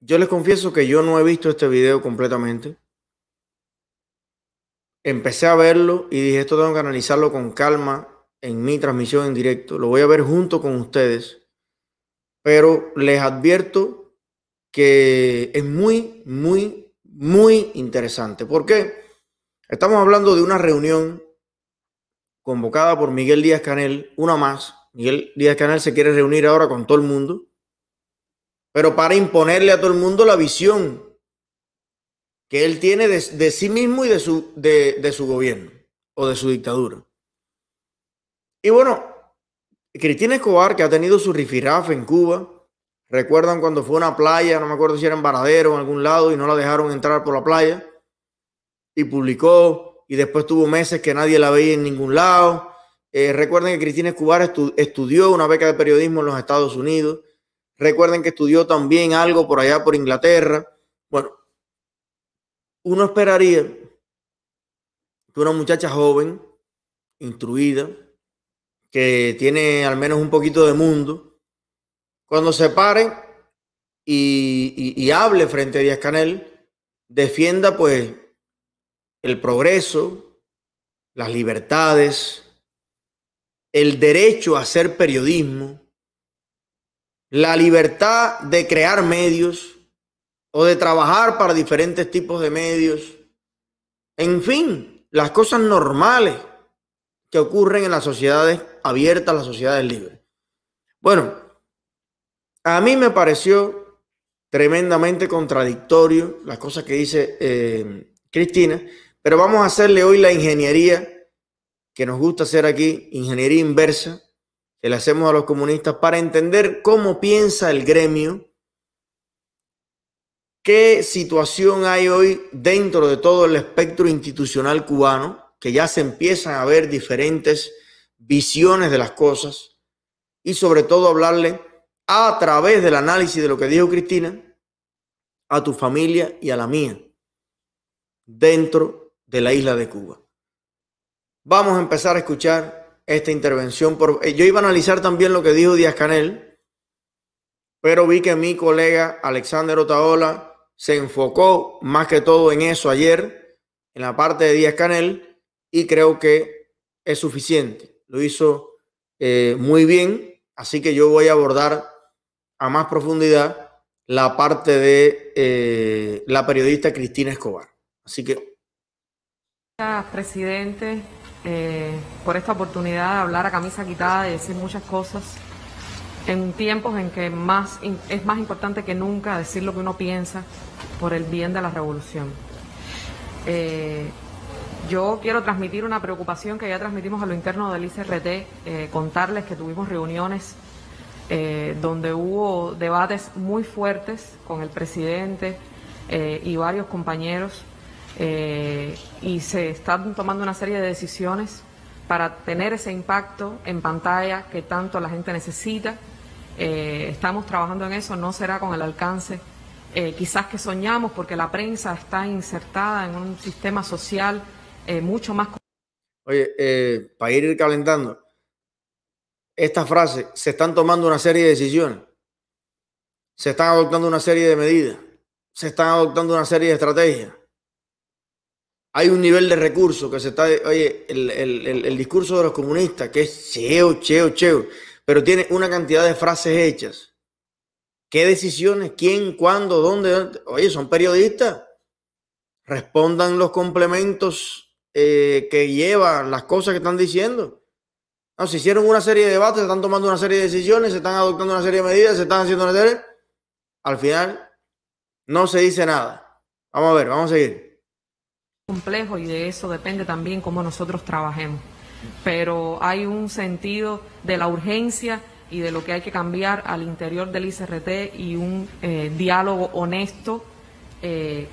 Yo les confieso que yo no he visto este video completamente. Empecé a verlo y dije, esto tengo que analizarlo con calma en mi transmisión en directo. Lo voy a ver junto con ustedes, pero les advierto que es muy interesante. ¿Por qué? Estamos hablando de una reunión convocada por Miguel Díaz-Canel, una más. Miguel Díaz-Canel se quiere reunir ahora con todo el mundo, pero para imponerle a todo el mundo la visión que él tiene de sí mismo y de su gobierno o de su dictadura. Y bueno, Cristina Escobar, que ha tenido su rifirrafe en Cuba, recuerdan cuando fue a una playa, no me acuerdo si era en Varadero o en algún lado, y no la dejaron entrar por la playa, y publicó, y después tuvo meses que nadie la veía en ningún lado. Recuerden que Cristina Escobar estudió una beca de periodismo en los Estados Unidos. Recuerden que estudió también algo por allá por Inglaterra. Bueno, uno esperaría que una muchacha joven, instruida, que tiene al menos un poquito de mundo, cuando se pare y hable frente a Díaz-Canel, defienda pues el progreso, las libertades, el derecho a hacer periodismo, la libertad de crear medios o de trabajar para diferentes tipos de medios, en fin, las cosas normales que ocurren en las sociedades abiertas, las sociedades libres. Bueno, a mí me pareció tremendamente contradictorio las cosas que dice Cristina, pero vamos a hacerle hoy la ingeniería que nos gusta hacer aquí, ingeniería inversa, que le hacemos a los comunistas para entender cómo piensa el gremio, qué situación hay hoy dentro de todo el espectro institucional cubano, que ya se empiezan a ver diferentes visiones de las cosas y sobre todo hablarle a través del análisis de lo que dijo Cristina a tu familia y a la mía dentro de la isla de Cuba. Vamos a empezar a escuchar esta intervención. Yo iba a analizar también lo que dijo Díaz-Canel, pero vi que mi colega Alexander Otaola se enfocó más que todo en eso ayer, en la parte de Díaz-Canel, y creo que es suficiente. Lo hizo muy bien, así que yo voy a abordar a más profundidad la parte de la periodista Cristina Escobar. Así que... Gracias, presidente, por esta oportunidad de hablar a camisa quitada y decir muchas cosas en tiempos en que es más importante que nunca decir lo que uno piensa por el bien de la revolución. Yo quiero transmitir una preocupación que ya transmitimos a lo interno del ICRT, contarles que tuvimos reuniones donde hubo debates muy fuertes con el presidente y varios compañeros, y se están tomando una serie de decisiones para tener ese impacto en pantalla que tanto la gente necesita. Estamos trabajando en eso, no será con el alcance quizás que soñamos, porque la prensa está insertada en un sistema social mucho más... Oye, para ir calentando, esta frase, se están tomando una serie de decisiones, se están adoptando una serie de medidas, se están adoptando una serie de estrategias. Hay un nivel de recursos que se está... Oye, el discurso de los comunistas, que es cheo, pero tiene una cantidad de frases hechas. ¿Qué decisiones? ¿Quién? ¿Cuándo? ¿Dónde? Oye, son periodistas. Respondan los complementos que llevan las cosas que están diciendo. No, se hicieron una serie de debates, se están tomando una serie de decisiones, se están adoptando una serie de medidas, se están haciendo una serie... Al final, no se dice nada. Vamos a ver, vamos a seguir. Complejo, y de eso depende también cómo nosotros trabajemos. Pero hay un sentido de la urgencia y de lo que hay que cambiar al interior del ICRT y un diálogo honesto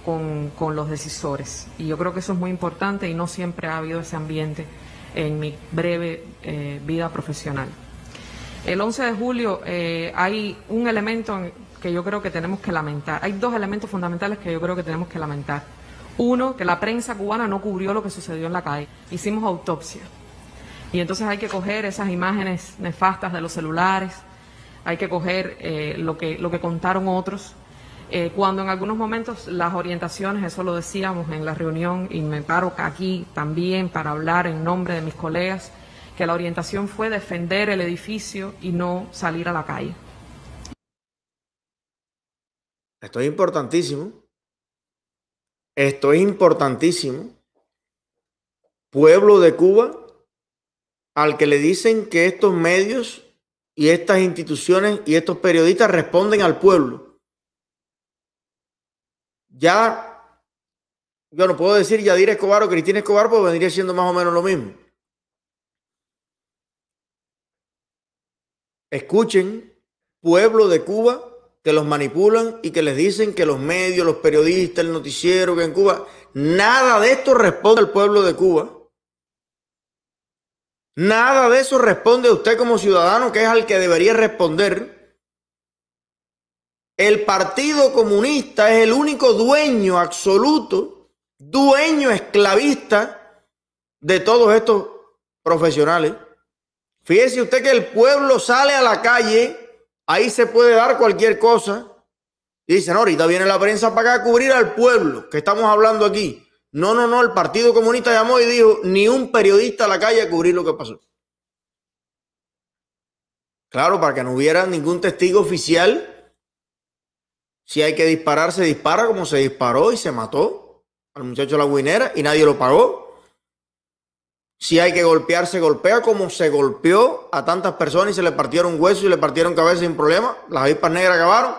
con los decisores. Y yo creo que eso es muy importante y no siempre ha habido ese ambiente en mi breve vida profesional. El 11 de julio hay un elemento que yo creo que tenemos que lamentar. Hay dos elementos fundamentales que yo creo que tenemos que lamentar. Uno, que la prensa cubana no cubrió lo que sucedió en la calle. Hicimos autopsia. Y entonces hay que coger esas imágenes nefastas de los celulares, hay que coger lo que contaron otros, cuando en algunos momentos las orientaciones, eso lo decíamos en la reunión y me paro aquí también para hablar en nombre de mis colegas, que la orientación fue defender el edificio y no salir a la calle. Esto es importantísimo. Esto es importantísimo. Pueblo de Cuba, al que le dicen que estos medios y estas instituciones y estos periodistas responden al pueblo. Ya, yo no puedo decir Yadir Escobar o Cristina Escobar porque vendría siendo más o menos lo mismo. Escuchen, pueblo de Cuba, que los manipulan y que les dicen que los medios, los periodistas, el noticiero, que en Cuba, nada de esto responde al pueblo de Cuba. Nada de eso responde a usted como ciudadano, que es al que debería responder. El Partido Comunista es el único dueño absoluto, dueño esclavista de todos estos profesionales. Fíjese usted que el pueblo sale a la calle, ahí se puede dar cualquier cosa. Y dicen, no, ahorita viene la prensa para acá a cubrir al pueblo que estamos hablando aquí. No, el Partido Comunista llamó y dijo, ni un periodista a la calle a cubrir lo que pasó. Claro, para que no hubiera ningún testigo oficial. Si hay que disparar, se dispara como se disparó y se mató al muchacho de la Guinera y nadie lo pagó. Si hay que golpear, se golpea como se golpeó a tantas personas y se le partieron huesos y le partieron cabeza sin problema. Las avispas negras acabaron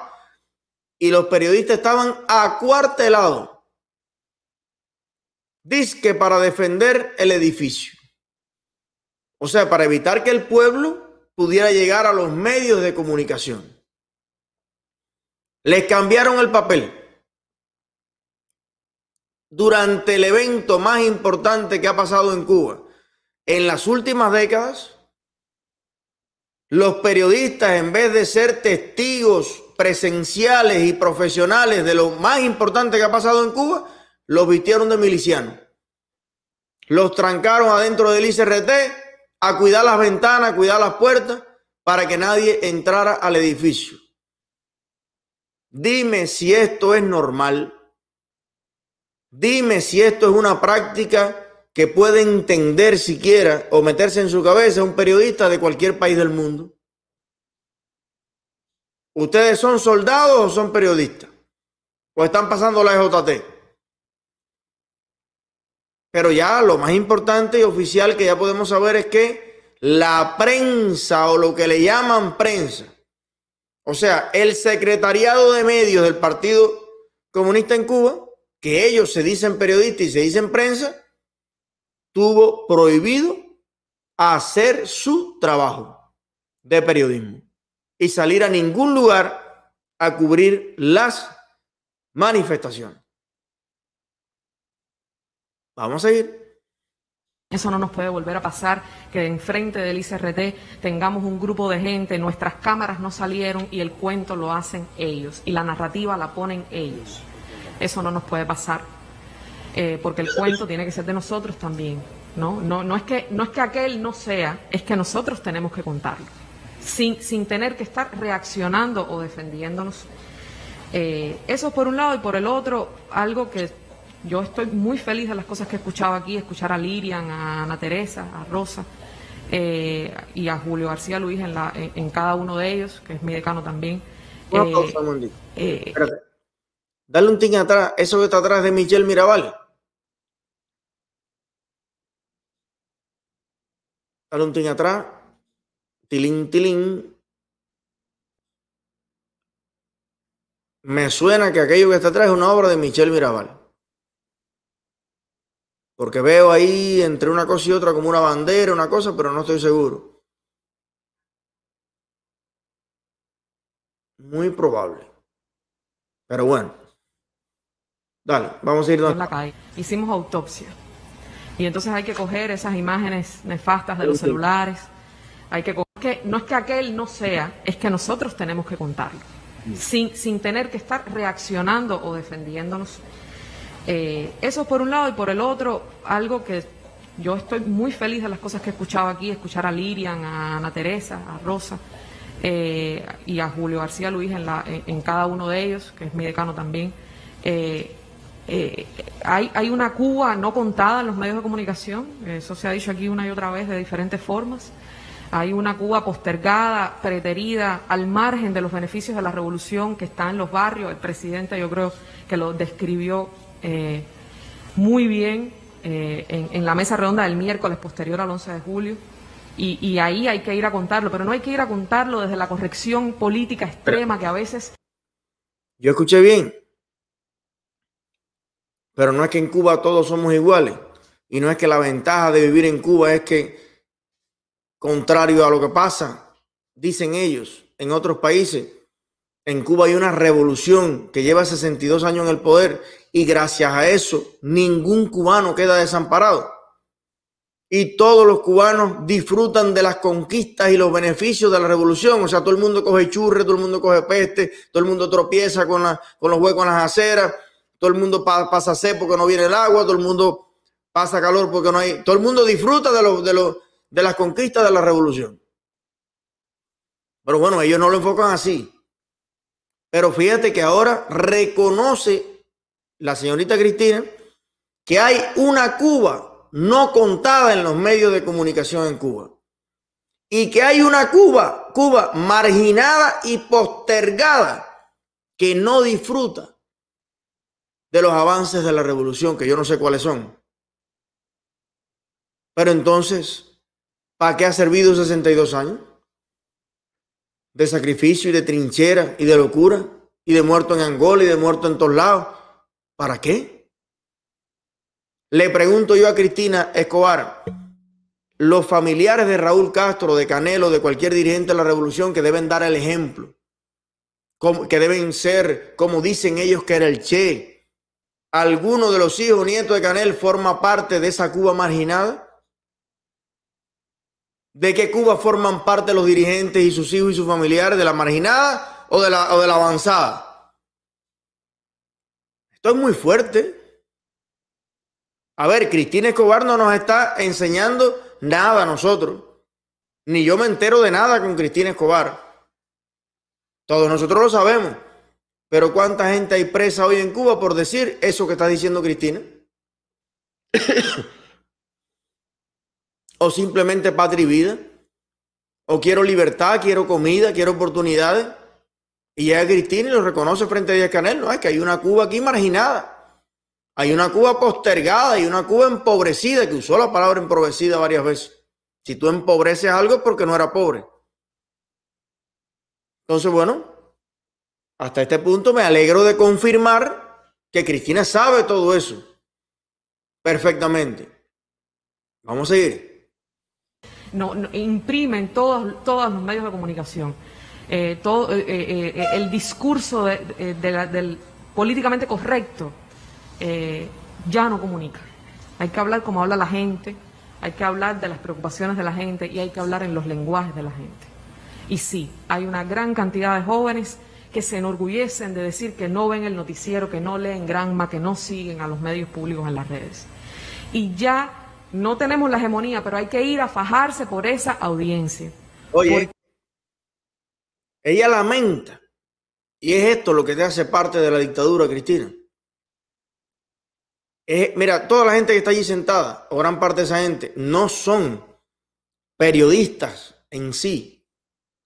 y los periodistas estaban acuartelados. Dizque para defender el edificio. O sea, para evitar que el pueblo pudiera llegar a los medios de comunicación. Les cambiaron el papel. Durante el evento más importante que ha pasado en Cuba en las últimas décadas, los periodistas, en vez de ser testigos presenciales y profesionales de lo más importante que ha pasado en Cuba, los vistieron de milicianos. Los trancaron adentro del ICRT a cuidar las ventanas, a cuidar las puertas, para que nadie entrara al edificio. Dime si esto es normal. Dime si esto es una práctica que puede entender siquiera o meterse en su cabeza un periodista de cualquier país del mundo. ¿Ustedes son soldados o son periodistas? ¿O están pasando la EJT? Pero ya lo más importante y oficial que ya podemos saber es que la prensa o lo que le llaman prensa, o sea, el secretariado de medios del Partido Comunista en Cuba, que ellos se dicen periodistas y se dicen prensa, tuvo prohibido hacer su trabajo de periodismo y salir a ningún lugar a cubrir las manifestaciones. Vamos a seguir. Eso no nos puede volver a pasar, que enfrente del ICRT tengamos un grupo de gente, nuestras cámaras no salieron y el cuento lo hacen ellos y la narrativa la ponen ellos. Eso no nos puede pasar, porque el cuento tiene que ser de nosotros también. No es que aquel no sea, es que nosotros tenemos que contarlo, sin tener que estar reaccionando o defendiéndonos. Eso por un lado, y por el otro, algo que yo estoy muy feliz de las cosas que he escuchado aquí, escuchar a Lirian, a Ana Teresa, a Rosa y a Julio García Luis en cada uno de ellos, que es mi decano también. Una pausa, espérate. Dale un ting atrás, eso que está atrás de Michelle Mirabal. Dale un ting atrás. Tilín, tilín. Me suena que aquello que está atrás es una obra de Michelle Mirabal. Porque veo ahí entre una cosa y otra como una bandera, una cosa, pero no estoy seguro. Muy probable. Pero bueno. Dale, vamos a ir en la calle. Hicimos autopsia. Y entonces hay que coger esas imágenes nefastas de los celulares. Hay que coger, que no es que aquel no sea, es que nosotros tenemos que contarlo. Sin tener que estar reaccionando o defendiéndonos. Eso por un lado, y por el otro, algo que yo estoy muy feliz de las cosas que he escuchado aquí, escuchar a Lirian, a Ana Teresa, a Rosa y a Julio García Luis en cada uno de ellos, que es mi decano también. Hay una Cuba no contada en los medios de comunicación, eso se ha dicho aquí una y otra vez de diferentes formas. Hay una Cuba postergada, preterida, al margen de los beneficios de la revolución que está en los barrios. El presidente, yo creo que lo describió muy bien en la mesa redonda del miércoles posterior al 11 de julio. Y ahí hay que ir a contarlo, pero no hay que ir a contarlo desde la corrección política extrema que a veces... Yo escuché bien, pero no es que en Cuba todos somos iguales, y no es que la ventaja de vivir en Cuba es que, contrario a lo que pasa, dicen ellos, en otros países, en Cuba hay una revolución que lleva 62 años en el poder, y gracias a eso ningún cubano queda desamparado. Y todos los cubanos disfrutan de las conquistas y los beneficios de la revolución. O sea, todo el mundo coge churre, todo el mundo coge peste, todo el mundo tropieza con los huecos en las aceras, todo el mundo pasa sed porque no viene el agua, todo el mundo pasa calor porque no hay... Todo el mundo disfruta de las conquistas de la revolución. Pero bueno, ellos no lo enfocan así. Pero fíjate que ahora reconoce la señorita Cristina que hay una Cuba no contada en los medios de comunicación en Cuba, y que hay una Cuba marginada y postergada que no disfruta de los avances de la revolución, que yo no sé cuáles son. Pero entonces, ¿para qué ha servido 62 años? De sacrificio y de trinchera y de locura y de muerto en Angola y de muerto en todos lados. ¿Para qué? Le pregunto yo a Cristina Escobar, los familiares de Raúl Castro, de Canelo, de cualquier dirigente de la revolución que deben dar el ejemplo, que deben ser, como dicen ellos que era el Che, ¿alguno de los hijos o nietos de Canel forma parte de esa Cuba marginada? ¿De qué Cuba forman parte los dirigentes y sus hijos y sus familiares? ¿De la marginada o de la avanzada? Esto es muy fuerte. A ver, Cristina Escobar no nos está enseñando nada a nosotros. Ni yo me entero de nada con Cristina Escobar. Todos nosotros lo sabemos. Pero ¿cuánta gente hay presa hoy en Cuba por decir eso que está diciendo Cristina? O simplemente patria y vida. O quiero libertad, quiero comida, quiero oportunidades. Y llega Cristina y lo reconoce frente a Díaz-Canel. No, es que hay una Cuba aquí marginada. Hay una Cuba postergada y una Cuba empobrecida, que usó la palabra empobrecida varias veces. Si tú empobreces algo es porque no era pobre. Entonces, bueno, hasta este punto me alegro de confirmar que Cristina sabe todo eso perfectamente. Vamos a seguir. No, imprimen todos los medios de comunicación el discurso del políticamente correcto. Ya no comunica. Hay que hablar como habla la gente, hay que hablar de las preocupaciones de la gente y hay que hablar en los lenguajes de la gente. Y sí, hay una gran cantidad de jóvenes que se enorgullecen de decir que no ven el noticiero, que no leen Granma, que no siguen a los medios públicos en las redes. Y ya no tenemos la hegemonía, pero hay que ir a fajarse por esa audiencia. Oye, ella lamenta, y es esto lo que te hace parte de la dictadura, Cristina. Mira, toda la gente que está allí sentada, o gran parte de esa gente, no son periodistas en sí,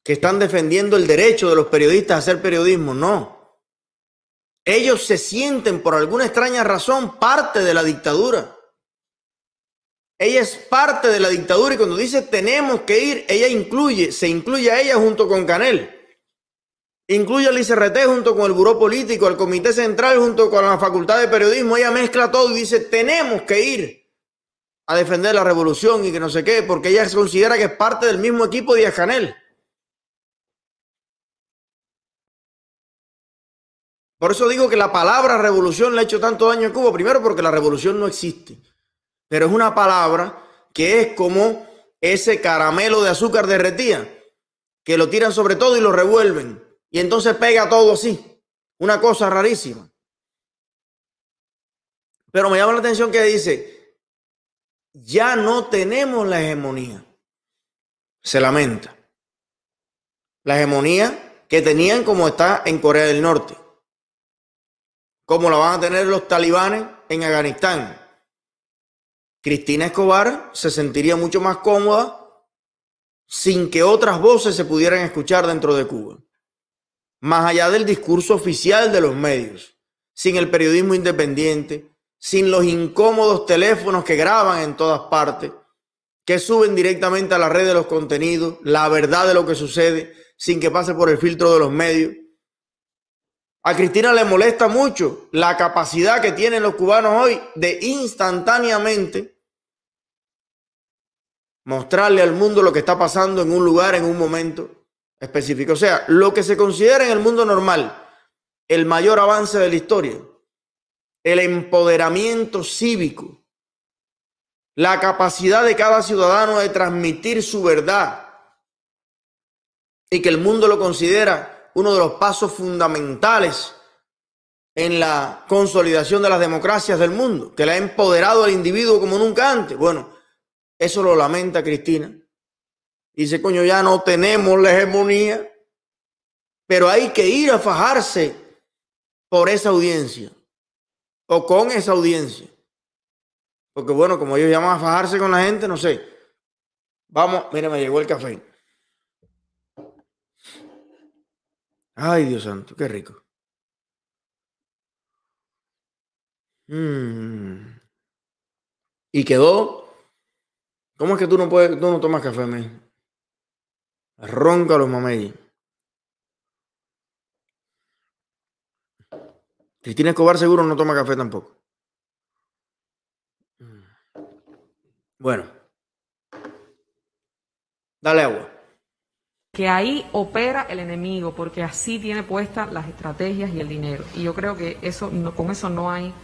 que están defendiendo el derecho de los periodistas a hacer periodismo, no. Ellos se sienten, por alguna extraña razón, parte de la dictadura. Ella es parte de la dictadura y cuando dice tenemos que ir, ella se incluye a ella junto con Canel. Incluye al ICRT junto con el Buró Político, al Comité Central junto con la Facultad de Periodismo. Ella mezcla todo y dice, tenemos que ir a defender la revolución y que no sé qué, porque ella se considera que es parte del mismo equipo de Díaz-Canel. Por eso digo que la palabra revolución le ha hecho tanto daño a Cuba. Primero porque la revolución no existe. Pero es una palabra que es como ese caramelo de azúcar derretida, que lo tiran sobre todo y lo revuelven. Y entonces pega todo así. Una cosa rarísima. Pero me llama la atención que dice, ya no tenemos la hegemonía. Se lamenta. la hegemonía que tenían como está en Corea del Norte, como la van a tener los talibanes en Afganistán. Cristina Escobar se sentiría mucho más cómoda sin que otras voces se pudieran escuchar dentro de Cuba, más allá del discurso oficial de los medios, sin el periodismo independiente, sin los incómodos teléfonos que graban en todas partes, que suben directamente a la red de los contenidos, la verdad de lo que sucede, sin que pase por el filtro de los medios. A Cristina le molesta mucho la capacidad que tienen los cubanos hoy de instantáneamente mostrarle al mundo lo que está pasando en un lugar, en un momento específico. O sea, lo que se considera en el mundo normal el mayor avance de la historia, el empoderamiento cívico, la capacidad de cada ciudadano de transmitir su verdad y que el mundo lo considera uno de los pasos fundamentales en la consolidación de las democracias del mundo, que le ha empoderado al individuo como nunca antes. Bueno, eso lo lamenta Cristina. Dice, coño, ya no tenemos la hegemonía, pero hay que ir a fajarse por esa audiencia o con esa audiencia. Porque bueno, como ellos llaman a fajarse con la gente, no sé. Vamos, mira, me llegó el café. Ay, Dios santo, qué rico. Y quedó. ¿Cómo es que tú no tomas café, men? Ronca los mameyes. Cristina Escobar seguro no toma café tampoco. Bueno. Dale agua. Que ahí opera el enemigo, porque así tiene puestas las estrategias y el dinero. Y yo creo que con eso no hay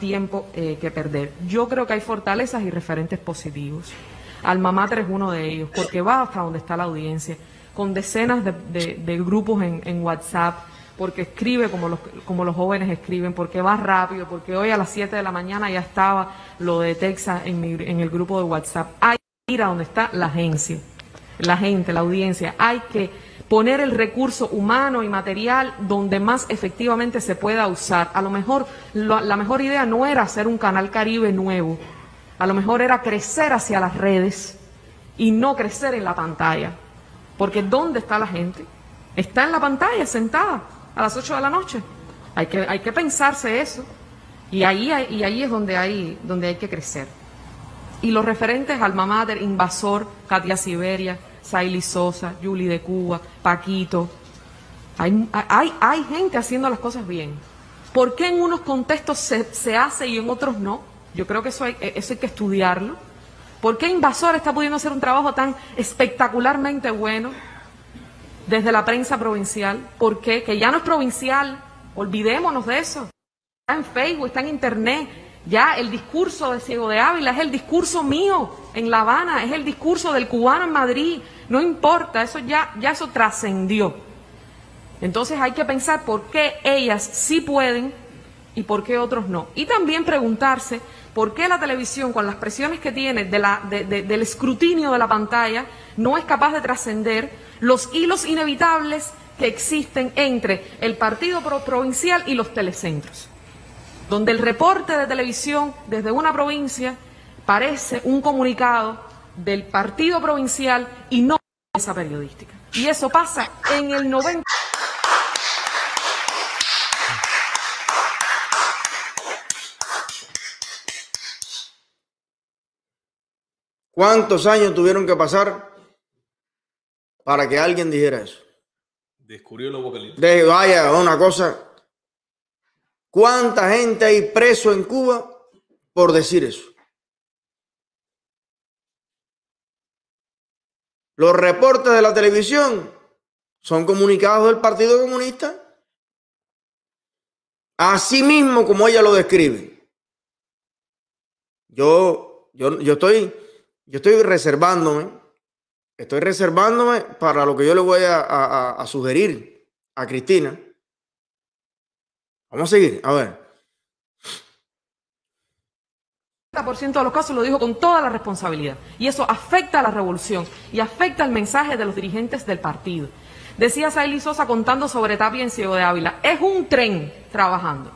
tiempo que perder. Yo creo que hay fortalezas y referentes positivos. Alma Mater es uno de ellos, porque va hasta donde está la audiencia, con decenas de grupos en WhatsApp, porque escribe como los jóvenes escriben, porque va rápido, porque hoy a las 7 de la mañana ya estaba lo de Texas en el grupo de WhatsApp. Hay que ir a donde está la agencia, la gente, la audiencia. Hay que poner el recurso humano y material donde más efectivamente se pueda usar. A lo mejor la mejor idea no era hacer un Canal Caribe nuevo, a lo mejor era crecer hacia las redes y no crecer en la pantalla. Porque ¿dónde está la gente? Está en la pantalla, sentada, a las 8 de la noche. Hay que pensarse eso. Y ahí es donde hay que crecer. Y los referentes, Alma Mater, Invasor, Katia Siberia, Saily Sosa, Yuli de Cuba, Paquito. Hay gente haciendo las cosas bien. ¿Por qué en unos contextos se hace y en otros no? Yo creo que eso hay que estudiarlo. ¿Por qué Invasor está pudiendo hacer un trabajo tan espectacularmente bueno desde la prensa provincial? ¿Por qué? Que ya no es provincial. Olvidémonos de eso. Está en Facebook, está en Internet. Ya el discurso de Ciego de Ávila es el discurso mío en La Habana, es el discurso del cubano en Madrid. No importa, eso ya eso trascendió. Entonces hay que pensar por qué ellas sí pueden y por qué otros no. Y también preguntarse por qué la televisión, con las presiones que tiene del escrutinio de la pantalla, no es capaz de trascender los hilos inevitables que existen entre el partido provincial y los telecentros, donde el reporte de televisión desde una provincia parece un comunicado del partido provincial y no esa periodística. Y eso pasa en el 90%. ¿Cuántos años tuvieron que pasar para que alguien dijera eso? Descubrió los vocalistas. Vaya, una cosa. ¿Cuánta gente hay preso en Cuba por decir eso? Los reportes de la televisión son comunicados del Partido Comunista, así mismo como ella lo describe. Yo estoy reservándome para lo que yo le voy a sugerir a Cristina. Vamos a seguir, a ver. 90% de los casos lo dijo con toda la responsabilidad. Y eso afecta a la revolución y afecta el mensaje de los dirigentes del partido. Decía Saily Sosa contando sobre Tapia en Ciego de Ávila. Es un tren trabajando.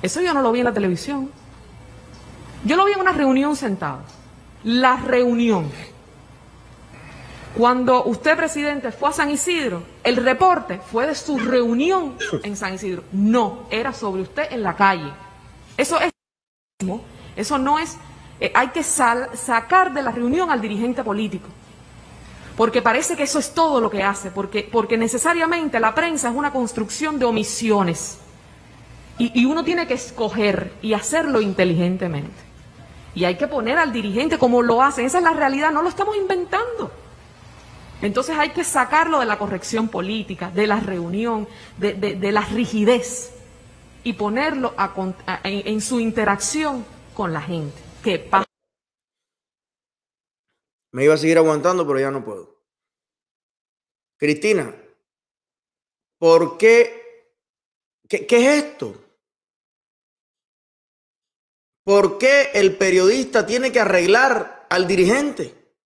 Eso yo no lo vi en la televisión. Yo lo vi en una reunión sentado. La reunión. Cuando usted, presidente, fue a San Isidro, el reporte fue de su reunión en San Isidro. No, era sobre usted en la calle. Eso no es, hay que sacar de la reunión al dirigente político, porque parece que eso es todo lo que hace, porque necesariamente la prensa es una construcción de omisiones, y uno tiene que escoger y hacerlo inteligentemente, y hay que poner al dirigente como lo hacen. Esa es la realidad, no lo estamos inventando. Entonces hay que sacarlo de la corrección política, de la reunión, de la rigidez, y ponerlo en su interacción con la gente. Me iba a seguir aguantando, pero ya no puedo. Cristina, ¿por qué? ¿Qué es esto? ¿Por qué el periodista tiene que arreglar al dirigente?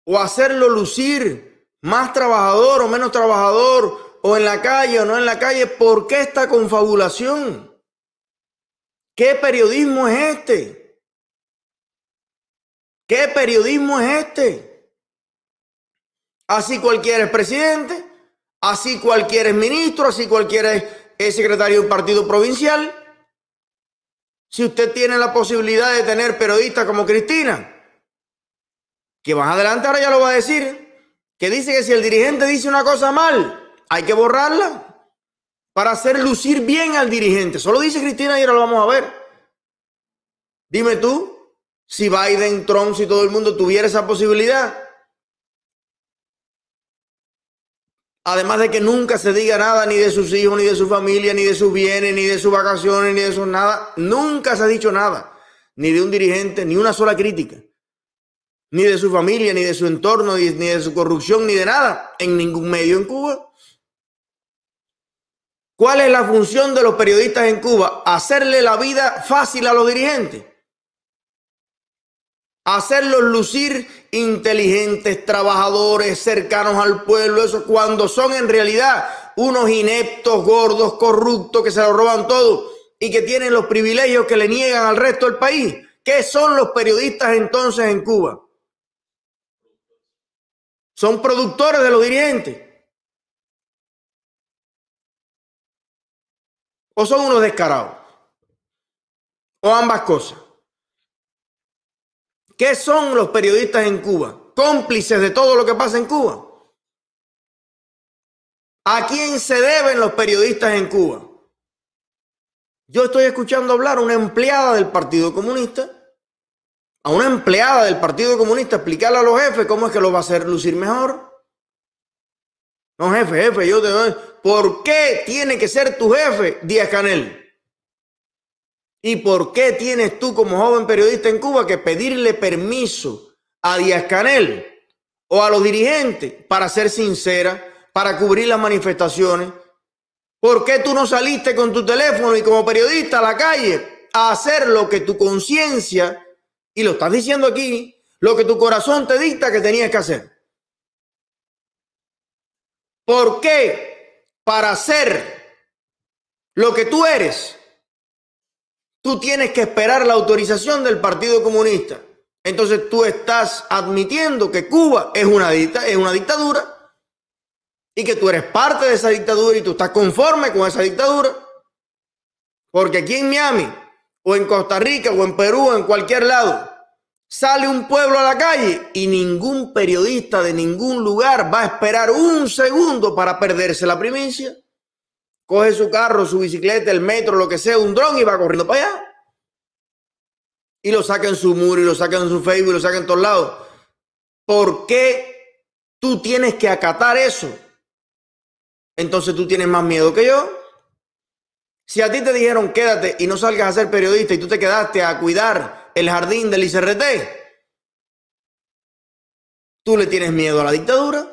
¿O hacerlo lucir más trabajador o menos trabajador? ¿O en la calle o no en la calle? ¿Por qué esta confabulación? ¿Qué periodismo es este? ¿Qué periodismo es este? Así cualquiera es presidente, así cualquiera es ministro, así cualquiera es secretario de un partido provincial. Si usted tiene la posibilidad de tener periodistas como Cristina, que más adelante ahora ya lo va a decir, que dice que si el dirigente dice una cosa mal, hay que borrarla para hacer lucir bien al dirigente. Solo dice Cristina y ahora lo vamos a ver. Dime tú, si Biden, Trump, si todo el mundo tuviera esa posibilidad. Además de que nunca se diga nada ni de sus hijos, ni de su familia, ni de sus bienes, ni de sus vacaciones, ni de eso, nada. Nunca se ha dicho nada, ni de un dirigente, ni una sola crítica. Ni de su familia, ni de su entorno, ni de su corrupción, ni de nada, en ningún medio en Cuba. ¿Cuál es la función de los periodistas en Cuba? Hacerle la vida fácil a los dirigentes. Hacerlos lucir inteligentes, trabajadores, cercanos al pueblo, eso cuando son en realidad unos ineptos, gordos, corruptos, que se lo roban todo y que tienen los privilegios que le niegan al resto del país. ¿Qué son los periodistas entonces en Cuba? Son productores de los dirigentes. ¿O son unos descarados? ¿O ambas cosas? ¿Qué son los periodistas en Cuba? ¿Cómplices de todo lo que pasa en Cuba? ¿A quién se deben los periodistas en Cuba? Yo estoy escuchando hablar a una empleada del Partido Comunista, a una empleada del Partido Comunista, explicarle a los jefes cómo es que lo va a hacer lucir mejor. No, jefe, yo te doy. ¿Por qué tiene que ser tu jefe Díaz-Canel? ¿Y por qué tienes tú como joven periodista en Cuba que pedirle permiso a Díaz-Canel o a los dirigentes para ser sincera, para cubrir las manifestaciones? ¿Por qué tú no saliste con tu teléfono y como periodista a la calle a hacer lo que tu conciencia, y lo estás diciendo aquí, lo que tu corazón te dicta que tenías que hacer? ¿Por qué para hacer lo que tú eres, tú tienes que esperar la autorización del Partido Comunista? Entonces tú estás admitiendo que Cuba es una dictadura y que tú eres parte de esa dictadura y tú estás conforme con esa dictadura. Porque aquí en Miami o en Costa Rica o en Perú o en cualquier lado sale un pueblo a la calle y ningún periodista de ningún lugar va a esperar un segundo para perderse la primicia. Coge su carro, su bicicleta, el metro, lo que sea, un dron y va corriendo para allá. Y lo saca en su muro y lo saca en su Facebook y lo saca en todos lados. ¿Por qué tú tienes que acatar eso? Entonces tú tienes más miedo que yo. Si a ti te dijeron quédate y no salgas a ser periodista y tú te quedaste a cuidar el jardín del ICRT, tú le tienes miedo a la dictadura.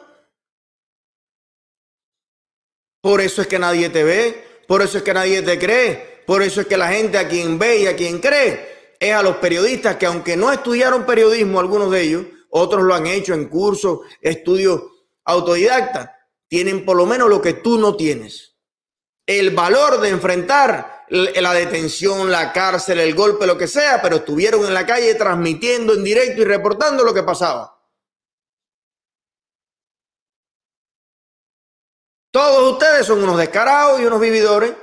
Por eso es que nadie te ve, por eso es que nadie te cree, por eso es que la gente a quien ve y a quien cree es a los periodistas que, aunque no estudiaron periodismo, algunos de ellos, otros lo han hecho en cursos, estudios autodidactas, tienen por lo menos lo que tú no tienes. El valor de enfrentar la detención, la cárcel, el golpe, lo que sea, pero estuvieron en la calle transmitiendo en directo y reportando lo que pasaba. Todos ustedes son unos descarados y unos vividores.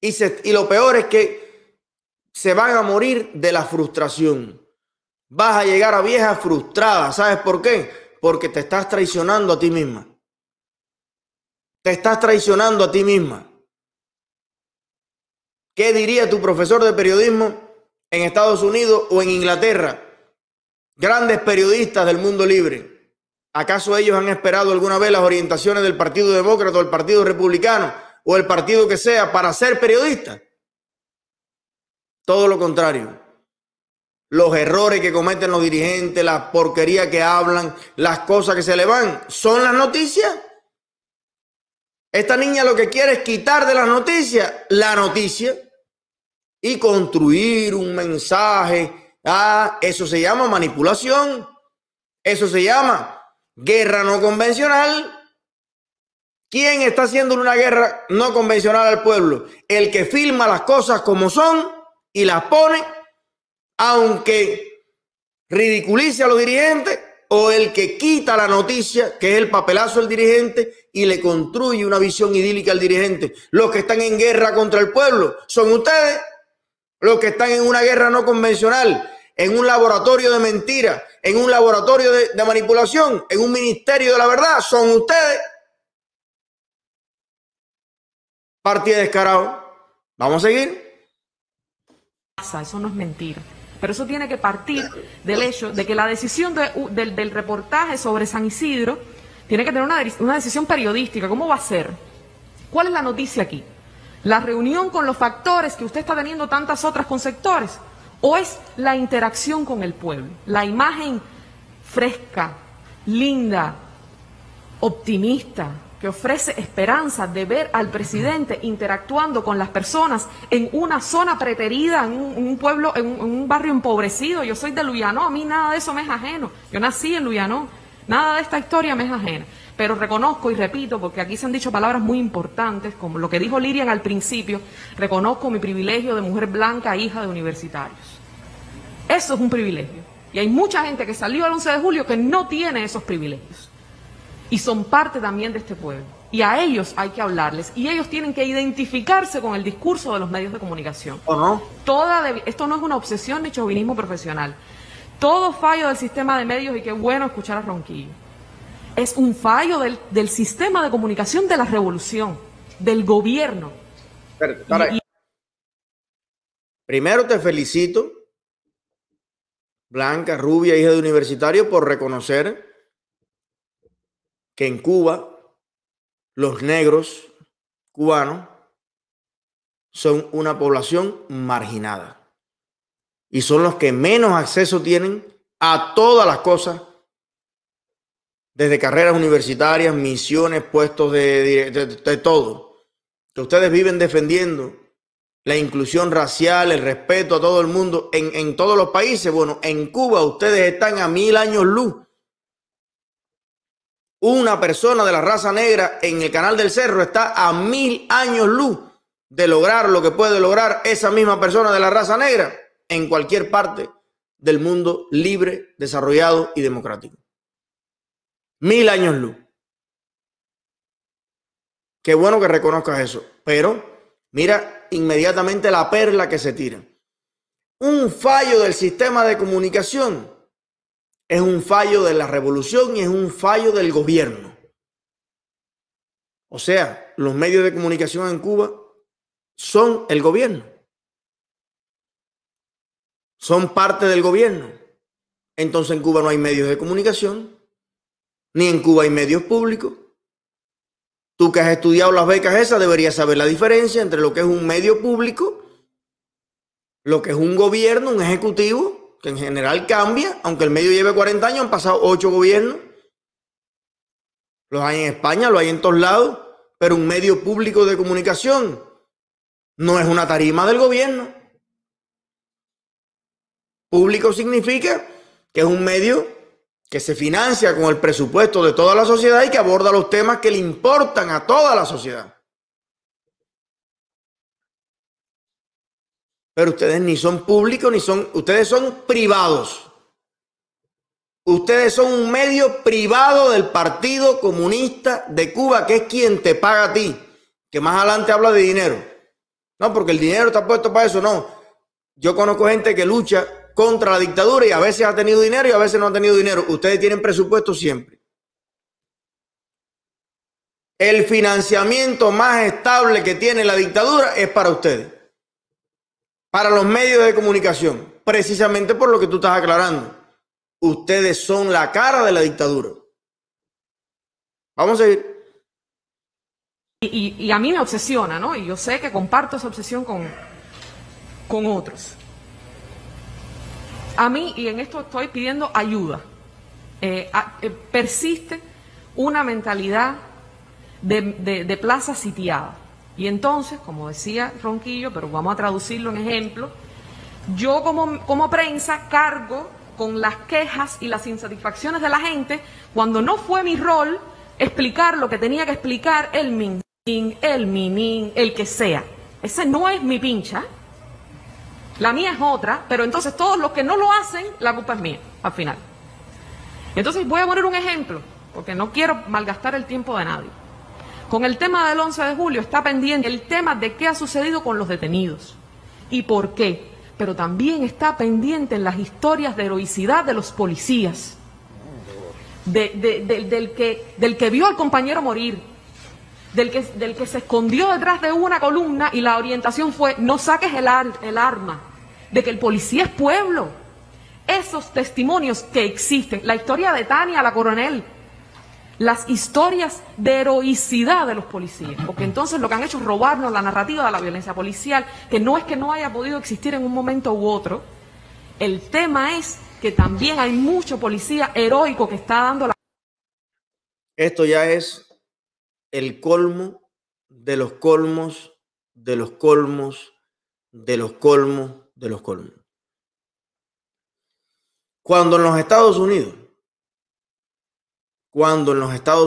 Y lo peor es que se van a morir de la frustración. Vas a llegar a vieja frustrada. ¿Sabes por qué? Porque te estás traicionando a ti misma. Te estás traicionando a ti misma. ¿Qué diría tu profesor de periodismo en Estados Unidos o en Inglaterra? Grandes periodistas del mundo libre. ¿Acaso ellos han esperado alguna vez las orientaciones del Partido Demócrata o el Partido Republicano o el partido que sea para ser periodistas? Todo lo contrario. Los errores que cometen los dirigentes, la porquería que hablan, las cosas que se le van, ¿son las noticias? Esta niña lo que quiere es quitar de las noticias la noticia y construir un mensaje. Eso se llama manipulación. Eso se llama guerra no convencional. ¿Quién está haciendo una guerra no convencional al pueblo? El que filma las cosas como son y las pone, aunque ridiculice a los dirigentes, o el que quita la noticia, que es el papelazo del dirigente, y le construye una visión idílica al dirigente. Los que están en guerra contra el pueblo son ustedes. Los que están en una guerra no convencional, en un laboratorio de mentiras, en un laboratorio de manipulación, en un ministerio de la verdad, son ustedes. Partida descarado. Vamos a seguir. Eso no es mentira. Pero eso tiene que partir del hecho de que la decisión del reportaje sobre San Isidro tiene que tener una decisión periodística. ¿Cómo va a ser? ¿Cuál es la noticia aquí? ¿La reunión con los factores que usted está teniendo tantas otras con sectores? ¿O es la interacción con el pueblo? La imagen fresca, linda, optimista, que ofrece esperanza de ver al presidente interactuando con las personas en una zona preterida, en un pueblo, en un barrio empobrecido. Yo soy de Luyanó, a mí nada de eso me es ajeno. Yo nací en Luyanó, nada de esta historia me es ajena. Pero reconozco y repito, porque aquí se han dicho palabras muy importantes, como lo que dijo Lirian al principio, reconozco mi privilegio de mujer blanca, hija de universitarios. Eso es un privilegio. Y hay mucha gente que salió el 11 de julio que no tiene esos privilegios. Y son parte también de este pueblo. Y a ellos hay que hablarles. Y ellos tienen que identificarse con el discurso de los medios de comunicación. ¿O no? Esto no es una obsesión ni chauvinismo profesional. Todo fallo del sistema de medios, y qué bueno escuchar a Ronquillo, es un fallo del sistema de comunicación de la revolución, del gobierno. Primero te felicito, blanca, rubia, hija de universitario, por reconocer que en Cuba los negros cubanos son una población marginada y son los que menos acceso tienen a todas las cosas, desde carreras universitarias, misiones, puestos de todo, que ustedes viven defendiendo la inclusión racial, el respeto a todo el mundo en todos los países. Bueno, en Cuba ustedes están a 1000 años luz. Una persona de la raza negra en el Canal del Cerro está a 1000 años luz de lograr lo que puede lograr esa misma persona de la raza negra en cualquier parte del mundo libre, desarrollado y democrático. 1000 años luz. Qué bueno que reconozcas eso, pero mira inmediatamente la perla que se tira. Un fallo del sistema de comunicación es un fallo de la revolución y es un fallo del gobierno. O sea, los medios de comunicación en Cuba son el gobierno. Son parte del gobierno. Entonces en Cuba no hay medios de comunicación, ni en Cuba hay medios públicos. Tú que has estudiado las becas esas deberías saber la diferencia entre lo que es un medio público, lo que es un gobierno, un ejecutivo, que en general cambia, aunque el medio lleve 40 años, han pasado 8 gobiernos. Los hay en España, los hay en todos lados, pero un medio público de comunicación No es una tarima del gobierno. Público significa que es un medio que se financia con el presupuesto de toda la sociedad y que aborda los temas que le importan a toda la sociedad. Pero ustedes ni son públicos ni son, ustedes son privados. Ustedes son un medio privado del Partido Comunista de Cuba, que es quien te paga a ti, que más adelante habla de dinero. No, porque el dinero está puesto para eso, no. Yo conozco gente que lucha contra la dictadura y a veces ha tenido dinero y a veces no ha tenido dinero. Ustedes tienen presupuesto siempre. El financiamiento más estable que tiene la dictadura es para ustedes, para los medios de comunicación, precisamente por lo que tú estás aclarando. Ustedes son la cara de la dictadura. Vamos a ir. Y a mí me obsesiona, ¿no? Y yo sé que comparto esa obsesión con otros. A mí, y en esto estoy pidiendo ayuda, persiste una mentalidad de plaza sitiada. Y entonces, como decía Ronquillo, pero vamos a traducirlo en ejemplo, yo como prensa cargo con las quejas y las insatisfacciones de la gente cuando no fue mi rol explicar lo que tenía que explicar el Mintín, el Minín, el que sea. Ese no es mi pincha. La mía es otra, pero entonces todos los que no lo hacen, la culpa es mía, al final. Entonces voy a poner un ejemplo, porque no quiero malgastar el tiempo de nadie. Con el tema del 11 de julio está pendiente el tema de qué ha sucedido con los detenidos y por qué, pero también está pendiente en las historias de heroicidad de los policías, del que vio al compañero morir, del que se escondió detrás de una columna y la orientación fue no saques el arma, de que el policía es pueblo. Esos testimonios que existen, la historia de Tania, la coronel, las historias de heroicidad de los policías, porque entonces lo que han hecho es robarnos la narrativa de la violencia policial, que no es que no haya podido existir en un momento u otro. El tema es que también hay mucho policía heroico que está dando la... Esto ya es el colmo de los colmos, de los colmos, de los colmos, de los colmos. Cuando en los Estados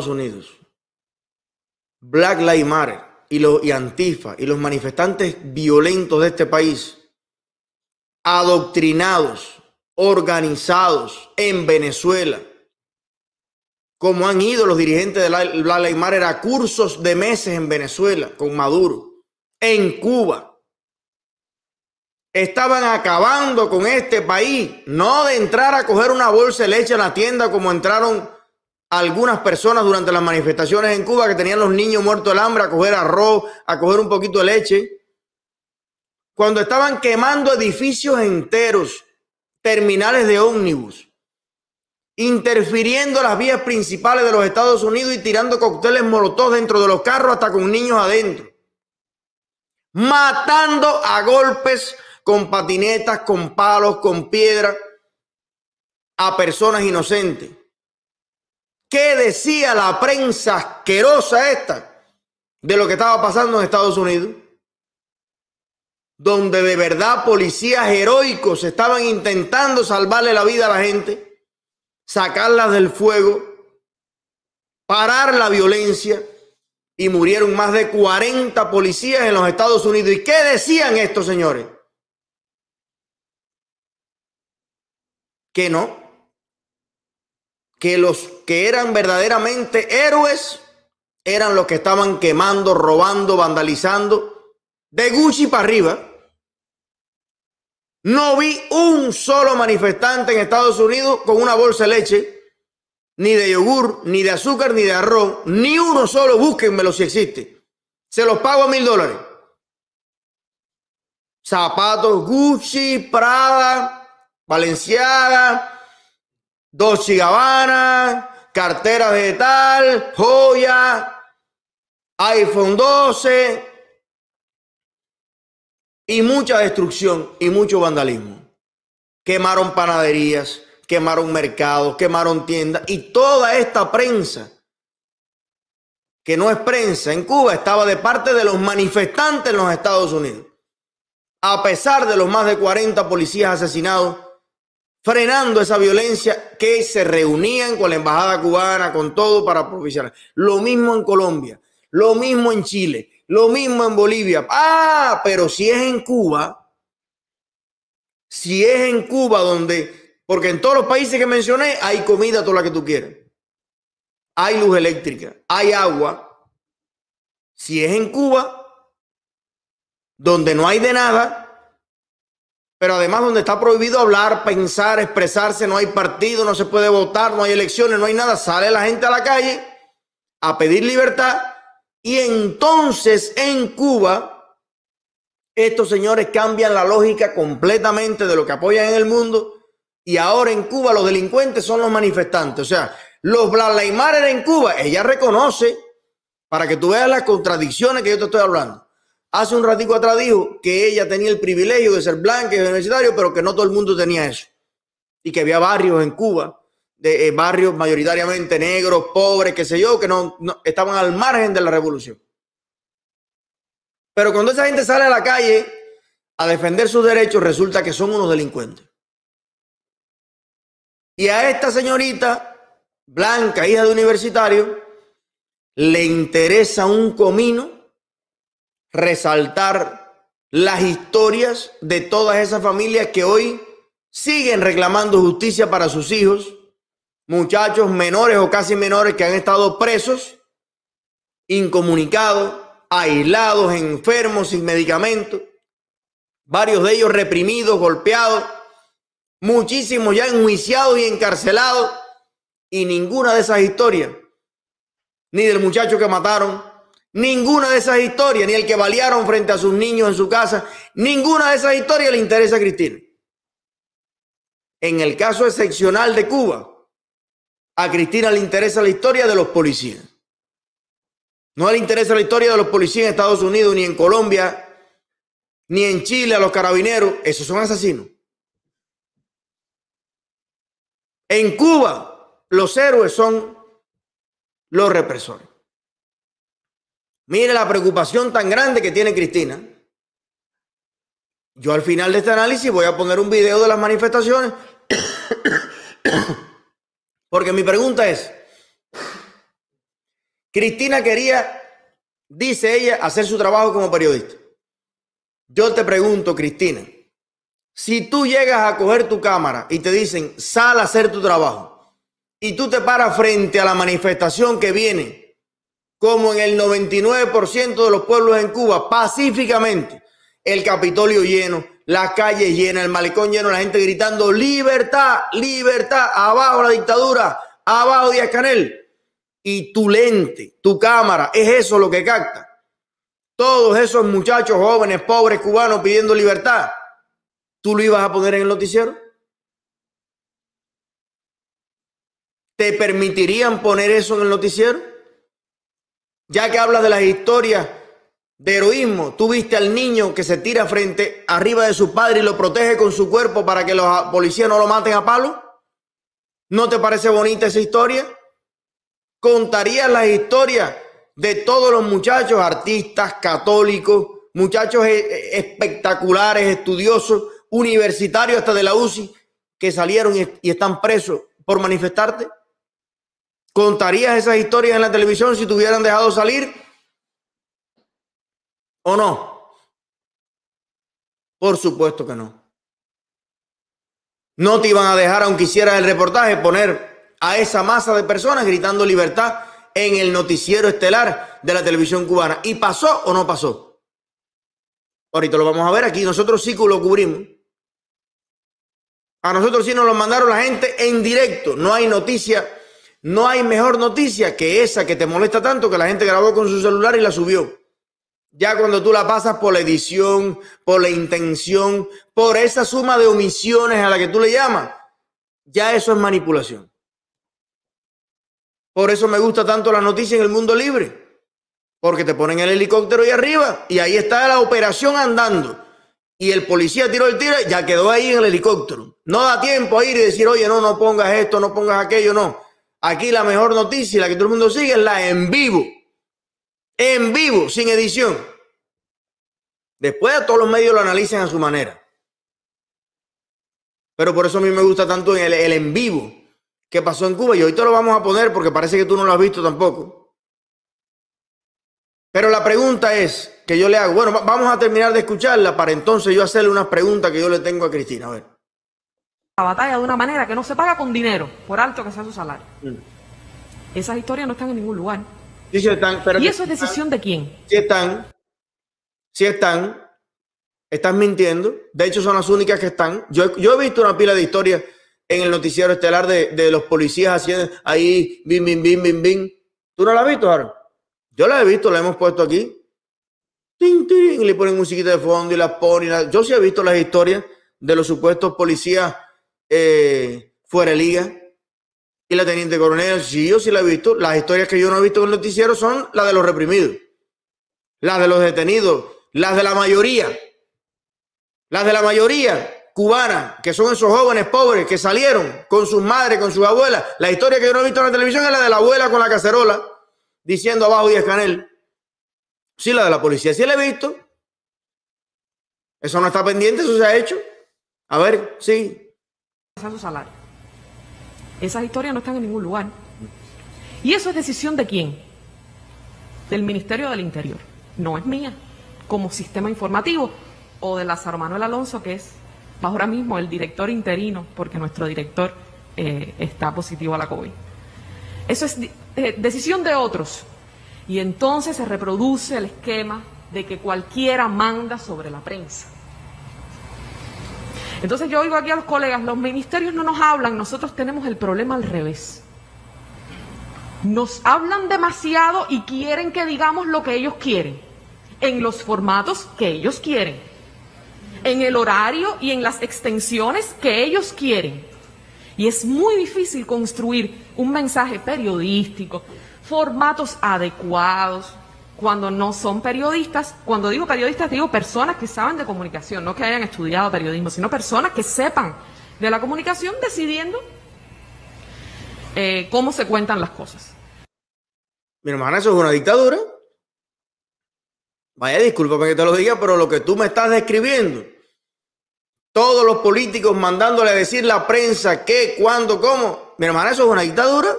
Unidos Black Lives Matter y Antifa y los manifestantes violentos de este país, adoctrinados, organizados en Venezuela, como han ido los dirigentes de Black Lives Matter a cursos de meses en Venezuela con Maduro, en Cuba, estaban acabando con este país, no de entrar a coger una bolsa de leche a la tienda como entraron algunas personas durante las manifestaciones en Cuba, que tenían los niños muertos del hambre, a coger arroz, a coger un poquito de leche. Cuando estaban quemando edificios enteros, terminales de ómnibus, interfiriendo las vías principales de los Estados Unidos y tirando cócteles molotov dentro de los carros hasta con niños adentro, matando a golpes con patinetas, con palos, con piedras a personas inocentes. ¿Qué decía la prensa asquerosa esta de lo que estaba pasando en Estados Unidos? Donde de verdad policías heroicos estaban intentando salvarle la vida a la gente, sacarlas del fuego, parar la violencia, y murieron más de 40 policías en los Estados Unidos. ¿Y qué decían estos señores? Que no, que los que eran verdaderamente héroes eran los que estaban quemando, robando, vandalizando, de Gucci para arriba. No vi un solo manifestante en Estados Unidos con una bolsa de leche, ni de yogur, ni de azúcar, ni de arroz, ni uno solo. Búsquenmelo si existe. Se los pago a $1000. Zapatos Gucci, Prada, Balenciaga, Dolce & Gabbana, carteras de tal, joya, iPhone 12 y mucha destrucción y mucho vandalismo. Quemaron panaderías, quemaron mercados, quemaron tiendas, y toda esta prensa que no es prensa en Cuba, estaba de parte de los manifestantes en los Estados Unidos. A pesar de los más de 40 policías asesinados, frenando esa violencia, que se reunían con la embajada cubana, con todo para propiciar. Lo mismo en Colombia, lo mismo en Chile, lo mismo en Bolivia. Ah, pero si es en Cuba donde, porque en todos los países que mencioné hay comida toda la que tú quieras, hay luz eléctrica, hay agua. Si es en Cuba, donde no hay de nada, pero además donde está prohibido hablar, pensar, expresarse, no hay partido, no se puede votar, no hay elecciones, no hay nada, sale la gente a la calle a pedir libertad, y entonces en Cuba estos señores cambian la lógica completamente de lo que apoyan en el mundo, y ahora en Cuba los delincuentes son los manifestantes. O sea, los Black Lives Matter en Cuba, ella reconoce, para que tú veas las contradicciones que yo te estoy hablando. Hace un ratico atrás dijo que ella tenía el privilegio de ser blanca y universitario, pero que no todo el mundo tenía eso. Y que había barrios en Cuba, barrios mayoritariamente negros, pobres, qué sé yo, que no estaban al margen de la revolución. Pero cuando esa gente sale a la calle a defender sus derechos, resulta que son unos delincuentes. Y a esta señorita blanca, hija de universitario, le interesa un comino resaltar las historias de todas esas familias que hoy siguen reclamando justicia para sus hijos, muchachos menores o casi menores que han estado presos, incomunicados, aislados, enfermos, sin medicamentos, varios de ellos reprimidos, golpeados, muchísimos ya enjuiciados y encarcelados, y ninguna de esas historias, ni del muchacho que mataron, ninguna de esas historias, ni el que balearon frente a sus niños en su casa, ninguna de esas historias le interesa a Cristina. En el caso excepcional de Cuba, a Cristina le interesa la historia de los policías. No le interesa la historia de los policías en Estados Unidos, ni en Colombia, ni en Chile, a los carabineros. Esos son asesinos. En Cuba, los héroes son los represores. Mire la preocupación tan grande que tiene Cristina. Yo al final de este análisis voy a poner un video de las manifestaciones. Porque mi pregunta es, Cristina quería, dice ella, hacer su trabajo como periodista. Yo te pregunto, Cristina, si tú llegas a coger tu cámara y te dicen, sal a hacer tu trabajo, y tú te paras frente a la manifestación que viene, como en el 99% de los pueblos en Cuba, pacíficamente, el Capitolio lleno, las calles llenas, el malecón lleno, la gente gritando libertad, libertad, abajo la dictadura, abajo Díaz-Canel, y tu lente, tu cámara, es eso lo que capta. Todos esos muchachos jóvenes, pobres cubanos pidiendo libertad, ¿tú lo ibas a poner en el noticiero? ¿Te permitirían poner eso en el noticiero? Ya que hablas de las historias de heroísmo, tú viste al niño que se tira frente arriba de su padre y lo protege con su cuerpo para que los policías no lo maten a palo. ¿No te parece bonita esa historia? ¿Contarías las historias de todos los muchachos, artistas, católicos, muchachos espectaculares, estudiosos, universitarios hasta de la UCI, que salieron y están presos por manifestarte? ¿Contarías esas historias en la televisión si te hubieran dejado salir? ¿O no? Por supuesto que no. No te iban a dejar, aunque hicieras el reportaje, poner a esa masa de personas gritando libertad en el noticiero estelar de la televisión cubana. ¿Y pasó o no pasó? Ahorita lo vamos a ver aquí. Nosotros sí lo cubrimos. A nosotros sí nos lo mandaron la gente en directo. No hay noticia. No hay mejor noticia que esa que te molesta tanto que la gente grabó con su celular y la subió. Ya cuando tú la pasas por la edición, por la intención, por esa suma de omisiones a la que tú le llamas, ya eso es manipulación. Por eso me gusta tanto la noticia en El Mundo Libre, porque te ponen el helicóptero ahí arriba y ahí está la operación andando. Y el policía tiró el tiro, ya quedó ahí en el helicóptero. No da tiempo a ir y decir, oye, no pongas esto, no pongas aquello, no. Aquí la mejor noticia, la que todo el mundo sigue, es la en vivo en vivo, sin edición. Después todos los medios lo analicen a su manera. Pero por eso a mí me gusta tanto el en vivo que pasó en Cuba. Y hoy te lo vamos a poner porque parece que tú no lo has visto tampoco. Pero la pregunta es que yo le hago. Bueno, vamos a terminar de escucharla para entonces yo hacerle unas preguntas que yo le tengo a Cristina. A ver. La batalla de una manera que no se paga con dinero, por alto que sea su salario. Esas historias no están en ningún lugar. Sí, sí están, pero ¿Y eso es decisión de quién? Sí están. Sí están. Estás mintiendo. De hecho, son las únicas que están. Yo he visto una pila de historias en el noticiero estelar de los policías haciendo ahí, bim, bim, bim, bim, bim. ¿Tú no la has visto, Aaron? Yo la he visto, la hemos puesto aquí. Tin, tin, y le ponen musiquita de fondo y la ponen. Yo sí he visto las historias de los supuestos policías fuera de liga. Y la teniente coronel, sí, yo sí la he visto. Las historias que yo no he visto en el noticiero son las de los reprimidos, las de los detenidos, las de la mayoría cubana, que son esos jóvenes pobres que salieron con sus madres, con sus abuelas. La historia que yo no he visto en la televisión es la de la abuela con la cacerola diciendo abajo Díaz Canel. Sí, la de la policía sí la he visto. Eso no está pendiente, eso se ha hecho. A ver, sí. Su salario. Esas historias no están en ningún lugar. ¿Y eso es decisión de quién? Del Ministerio del Interior. No es mía, como sistema informativo, o de Lázaro Manuel Alonso, que es ahora mismo el director interino, porque nuestro director está positivo a la COVID. Eso es decisión de otros. Y entonces se reproduce el esquema de que cualquiera manda sobre la prensa. Entonces yo oigo aquí a los colegas, los ministerios no nos hablan, nosotros tenemos el problema al revés. Nos hablan demasiado y quieren que digamos lo que ellos quieren, en los formatos que ellos quieren, en el horario y en las extensiones que ellos quieren. Y es muy difícil construir un mensaje periodístico, formatos adecuados, cuando no son periodistas. Cuando digo periodistas, digo personas que saben de comunicación, no que hayan estudiado periodismo, sino personas que sepan de la comunicación decidiendo cómo se cuentan las cosas. Mi hermana, eso es una dictadura. Vaya, discúlpame que te lo diga, pero lo que tú me estás describiendo, todos los políticos mandándole a decir a la prensa qué, cuándo, cómo, mi hermana, eso es una dictadura.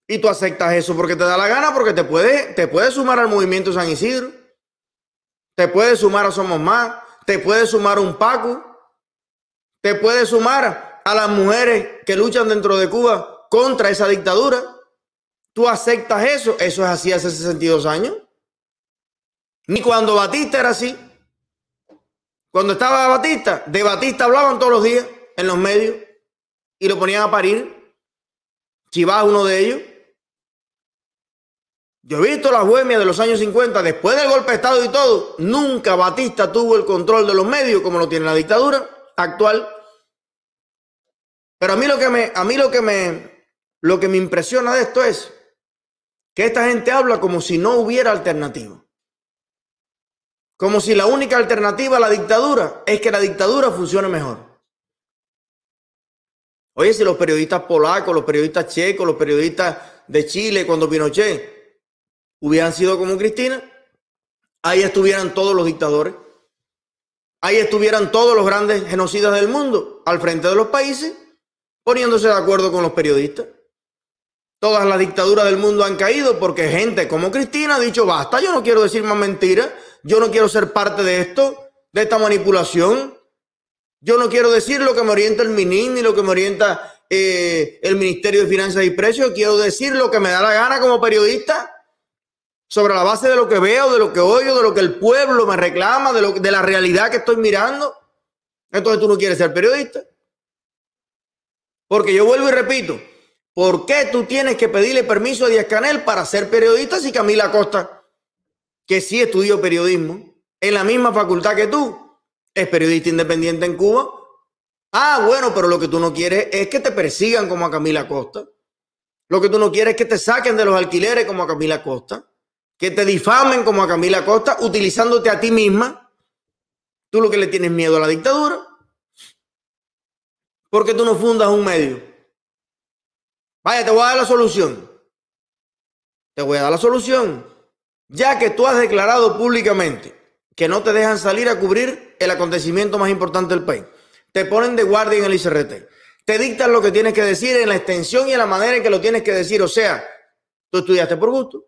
Y tú aceptas eso porque te da la gana, porque te puedes sumar al movimiento San Isidro, te puedes sumar a Somos Más, te puedes sumar a un Paco, te puedes sumar a las mujeres que luchan dentro de Cuba contra esa dictadura. Tú aceptas eso. Eso es así hace 62 años. Ni cuando Batista era así. Cuando estaba Batista, de Batista hablaban todos los días en los medios y lo ponían a parir. Chivá, uno de ellos. Yo he visto las bohemias de los años 50, después del golpe de Estado y todo, nunca Batista tuvo el control de los medios como lo tiene la dictadura actual. Pero a mí lo que me impresiona de esto es que esta gente habla como si no hubiera alternativa. Como si la única alternativa a la dictadura es que la dictadura funcione mejor. Oye, si los periodistas polacos, los periodistas checos, los periodistas de Chile, cuando Pinochet hubieran sido como Cristina, ahí estuvieran todos los dictadores, ahí estuvieran todos los grandes genocidas del mundo al frente de los países, poniéndose de acuerdo con los periodistas. Todas las dictaduras del mundo han caído porque gente como Cristina ha dicho basta, yo no quiero decir más mentiras, yo no quiero ser parte de esto, de esta manipulación, yo no quiero decir lo que me orienta el MININ ni lo que me orienta el Ministerio de Finanzas y Precios, quiero decir lo que me da la gana como periodista, sobre la base de lo que veo, de lo que oigo, de lo que el pueblo me reclama, de la realidad que estoy mirando. Entonces tú no quieres ser periodista. Porque yo vuelvo y repito, ¿por qué tú tienes que pedirle permiso a Díaz Canel para ser periodista si Camila Acosta, que sí estudió periodismo, en la misma facultad que tú, es periodista independiente en Cuba? Ah, bueno, pero lo que tú no quieres es que te persigan como a Camila Acosta. Lo que tú no quieres es que te saquen de los alquileres como a Camila Acosta. Que te difamen como a Camila Acosta, utilizándote a ti misma. Tú lo que le tienes miedo a la dictadura. ¿Por qué tú no fundas un medio? Vaya, te voy a dar la solución. Te voy a dar la solución. Ya que tú has declarado públicamente que no te dejan salir a cubrir el acontecimiento más importante del país, te ponen de guardia en el ICRT, te dictan lo que tienes que decir en la extensión y en la manera en que lo tienes que decir. O sea, tú estudiaste por gusto.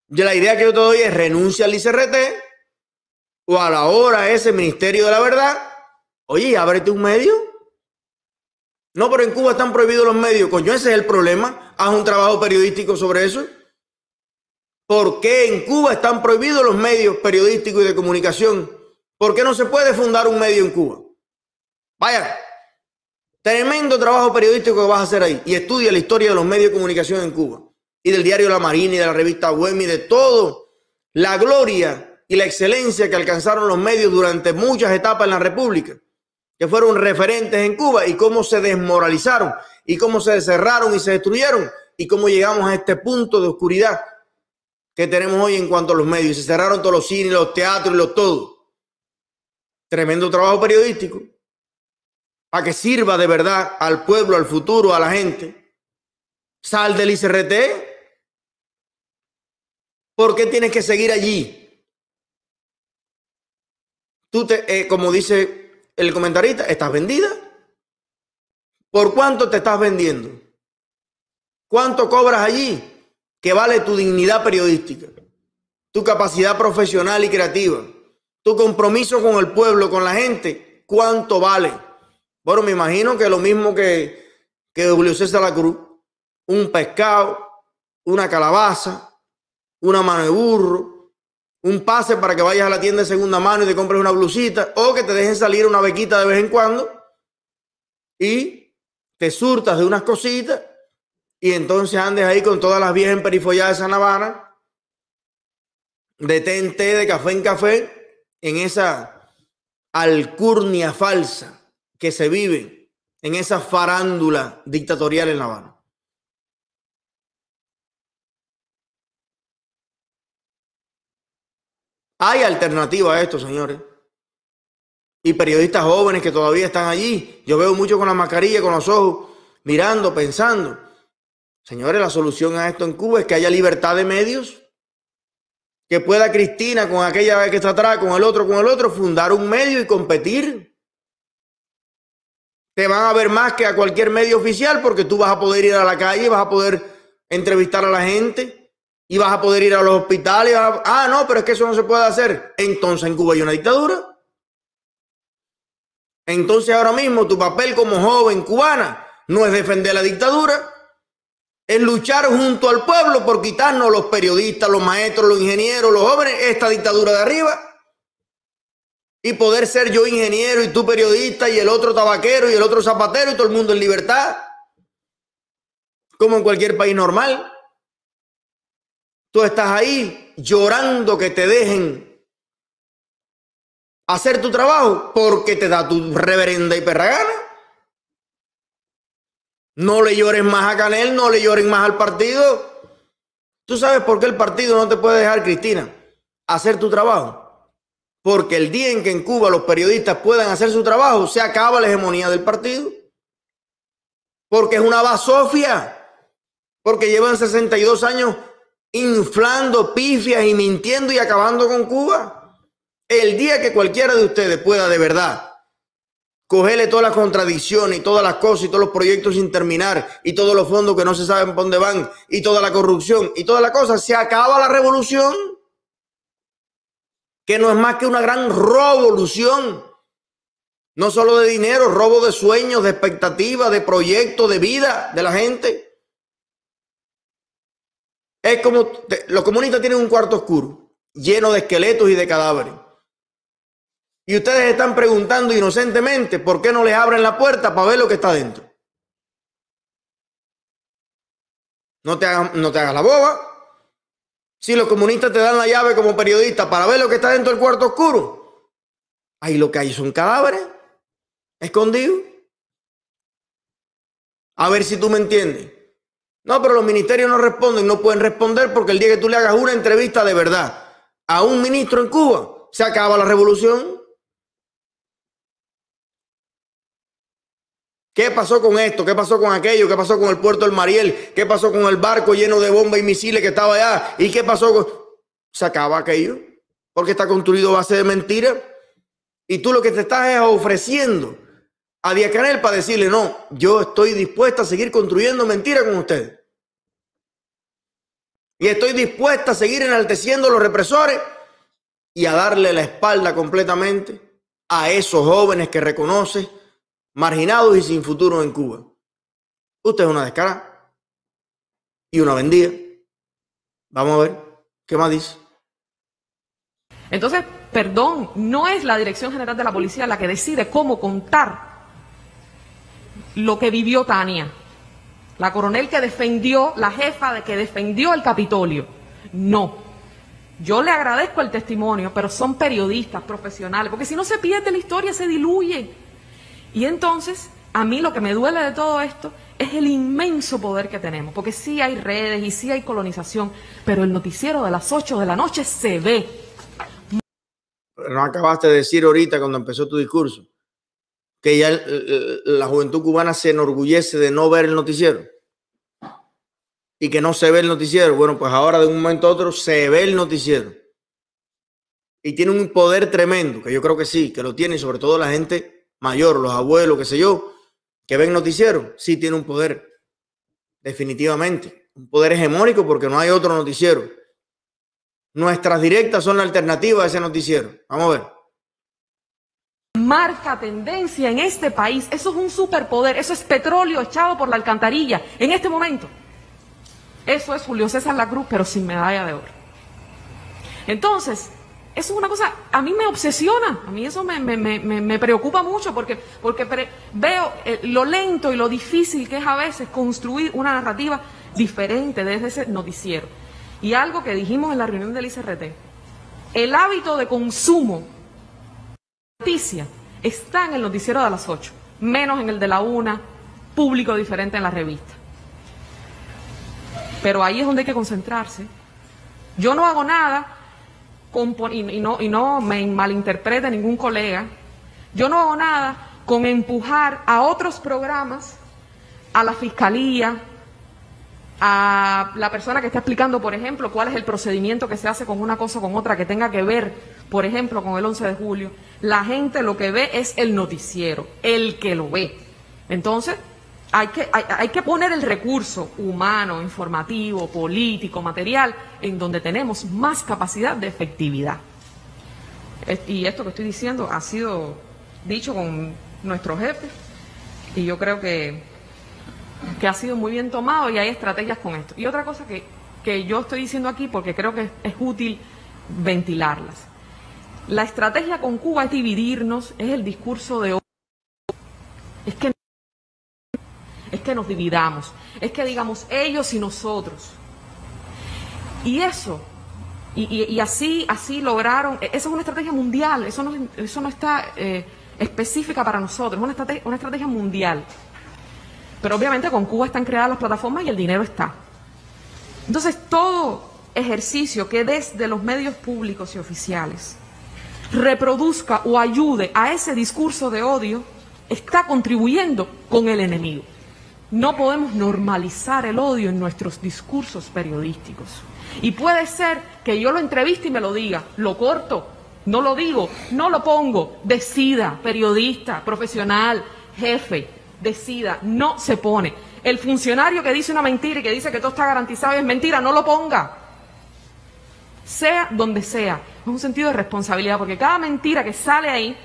Y la idea que yo te doy es renuncia al ICRT o a la hora ese Ministerio de la Verdad. Oye, ábrete un medio. No, pero en Cuba están prohibidos los medios. Coño, ese es el problema. Haz un trabajo periodístico sobre eso. ¿Por qué en Cuba están prohibidos los medios periodísticos y de comunicación? ¿Por qué no se puede fundar un medio en Cuba? Vaya, tremendo trabajo periodístico que vas a hacer ahí. Y estudia la historia de los medios de comunicación en Cuba. Y del diario La Marina y de la revista Güemes y de todo. La gloria y la excelencia que alcanzaron los medios durante muchas etapas en la República, que fueron referentes en Cuba, y cómo se desmoralizaron, y cómo se cerraron y se destruyeron, y cómo llegamos a este punto de oscuridad que tenemos hoy en cuanto a los medios. Se cerraron todos los cines, los teatros y los todo. Tremendo trabajo periodístico para que sirva de verdad al pueblo, al futuro, a la gente. Sal del ICRT. ¿Por qué tienes que seguir allí? Tú como dice el comentarista, ¿estás vendida? ¿Por cuánto te estás vendiendo? ¿Cuánto cobras allí? ¿Qué vale tu dignidad periodística, tu capacidad profesional y creativa, tu compromiso con el pueblo, con la gente? ¿Cuánto vale? Bueno, me imagino que lo mismo que Julio César La Cruz, un pescado, una calabaza, una mano de burro, un pase para que vayas a la tienda de segunda mano y te compres una blusita, o que te dejen salir una bequita de vez en cuando y te surtas de unas cositas y entonces andes ahí con todas las viejas emperifolladas de San Habana, de té en té, de café en café, en esa alcurnia falsa que se vive en esa farándula dictatorial en La Habana. Hay alternativa a esto, señores. Y periodistas jóvenes que todavía están allí. Yo veo mucho con la mascarilla, con los ojos, mirando, pensando. Señores, la solución a esto en Cuba es que haya libertad de medios. Que pueda Cristina, con aquella que está atrás, con el otro, fundar un medio y competir. Te van a ver más que a cualquier medio oficial porque tú vas a poder ir a la calle, vas a poder entrevistar a la gente. Y vas a poder ir a los hospitales. No, pero es que eso no se puede hacer. Entonces en Cuba hay una dictadura. Entonces ahora mismo tu papel como joven cubana no es defender la dictadura, es luchar junto al pueblo por quitarnos los periodistas, los maestros, los ingenieros, los jóvenes, esta dictadura de arriba. Y poder ser yo ingeniero y tú periodista y el otro tabaquero y el otro zapatero y todo el mundo en libertad. Como en cualquier país normal. Tú estás ahí llorando que te dejen hacer tu trabajo porque te da tu reverenda y perra gana. No le llores más a Canel, no le lloren más al partido. ¿Tú sabes por qué el partido no te puede dejar, Cristina, hacer tu trabajo? Porque el día en que en Cuba los periodistas puedan hacer su trabajo, se acaba la hegemonía del partido. Porque es una basofia. Porque llevan 62 años inflando pifias y mintiendo y acabando con Cuba. El día que cualquiera de ustedes pueda de verdad cogerle todas las contradicciones y todas las cosas y todos los proyectos sin terminar y todos los fondos que no se saben por dónde van y toda la corrupción y todas las cosas, se acaba la revolución, que no es más que una gran revolución, no solo de dinero, robo de sueños, de expectativas, de proyectos, de vida de la gente. Es como los comunistas tienen un cuarto oscuro lleno de esqueletos y de cadáveres. Y ustedes están preguntando inocentemente por qué no les abren la puerta para ver lo que está dentro. No te hagas la boba. Si los comunistas te dan la llave como periodista para ver lo que está dentro del cuarto oscuro, ahí lo que hay son cadáveres escondidos. A ver si tú me entiendes. No, pero los ministerios no responden, no pueden responder porque el día que tú le hagas una entrevista de verdad a un ministro en Cuba, se acaba la revolución. ¿Qué pasó con esto? ¿Qué pasó con aquello? ¿Qué pasó con el puerto del Mariel? ¿Qué pasó con el barco lleno de bombas y misiles que estaba allá? ¿Y qué pasó con...? Se acaba aquello porque está construido a base de mentiras. Y tú lo que te estás es ofreciendo a Díaz-Canel para decirle, no, yo estoy dispuesta a seguir construyendo mentiras con ustedes. Y estoy dispuesta a seguir enalteciendo a los represores y a darle la espalda completamente a esos jóvenes que reconoce marginados y sin futuro en Cuba. Usted es una descarada y una vendida. Vamos a ver qué más dice. Entonces, perdón, no es la Dirección General de la Policía la que decide cómo contar lo que vivió Tania, la coronel que defendió, la jefa de que defendió el Capitolio. No. Yo le agradezco el testimonio, pero son periodistas profesionales, porque si no se pierde la historia, se diluye. Y entonces, a mí lo que me duele de todo esto es el inmenso poder que tenemos, porque sí hay redes y sí hay colonización, pero el noticiero de las 8 de la noche se ve. No acabaste de decir ahorita cuando empezó tu discurso que ya la juventud cubana se enorgullece de no ver el noticiero y que no se ve el noticiero. Bueno, pues ahora de un momento a otro se ve el noticiero y tiene un poder tremendo, que yo creo que sí, que lo tiene, sobre todo la gente mayor, los abuelos, qué sé yo, que ven noticiero. Sí tiene un poder, definitivamente, un poder hegemónico, porque no hay otro noticiero. Nuestras directas son la alternativa a ese noticiero. Vamos a ver. Marca tendencia en este país. Eso es un superpoder. Eso es petróleo echado por la alcantarilla en este momento. Eso es Julio César Lacruz, pero sin medalla de oro. Entonces, eso es una cosa, a mí me obsesiona. A mí eso me preocupa mucho porque veo lo lento y lo difícil que es a veces construir una narrativa diferente desde ese noticiero. Y algo que dijimos en la reunión del ICRT, el hábito de consumo de noticia está en el noticiero de las 8, menos en el de la 1, público diferente en la revista. Pero ahí es donde hay que concentrarse. Yo no hago nada, y no me malinterprete ningún colega, yo no hago nada con empujar a otros programas, a la fiscalía, a la persona que está explicando, por ejemplo, cuál es el procedimiento que se hace con una cosa o con otra que tenga que ver, por ejemplo, con el 11 de julio. La gente lo que ve es el noticiero, el que lo ve. Entonces, hay que poner el recurso humano, informativo, político, material, en donde tenemos más capacidad de efectividad. Y esto que estoy diciendo ha sido dicho con nuestro jefe, y yo creo que ha sido muy bien tomado y hay estrategias con esto. Y otra cosa que yo estoy diciendo aquí, porque creo que es útil ventilarlas. La estrategia con Cuba es dividirnos, es el discurso de hoy. Es que nos dividamos, es que digamos ellos y nosotros. Y eso, y así lograron, esa es una estrategia mundial, eso no está específica para nosotros, es una estrategia mundial. Pero obviamente con Cuba están creadas las plataformas y el dinero está. Entonces todo ejercicio que desde los medios públicos y oficiales reproduzca o ayude a ese discurso de odio está contribuyendo con el enemigo. No podemos normalizar el odio en nuestros discursos periodísticos. Y puede ser que yo lo entreviste y me lo diga, lo corto, no lo digo, no lo pongo, decida, periodista, profesional, jefe, decida, no se pone. El funcionario que dice una mentira y que dice que todo está garantizado y es mentira, no lo ponga. Sea donde sea, es un sentido de responsabilidad, porque cada mentira que sale ahí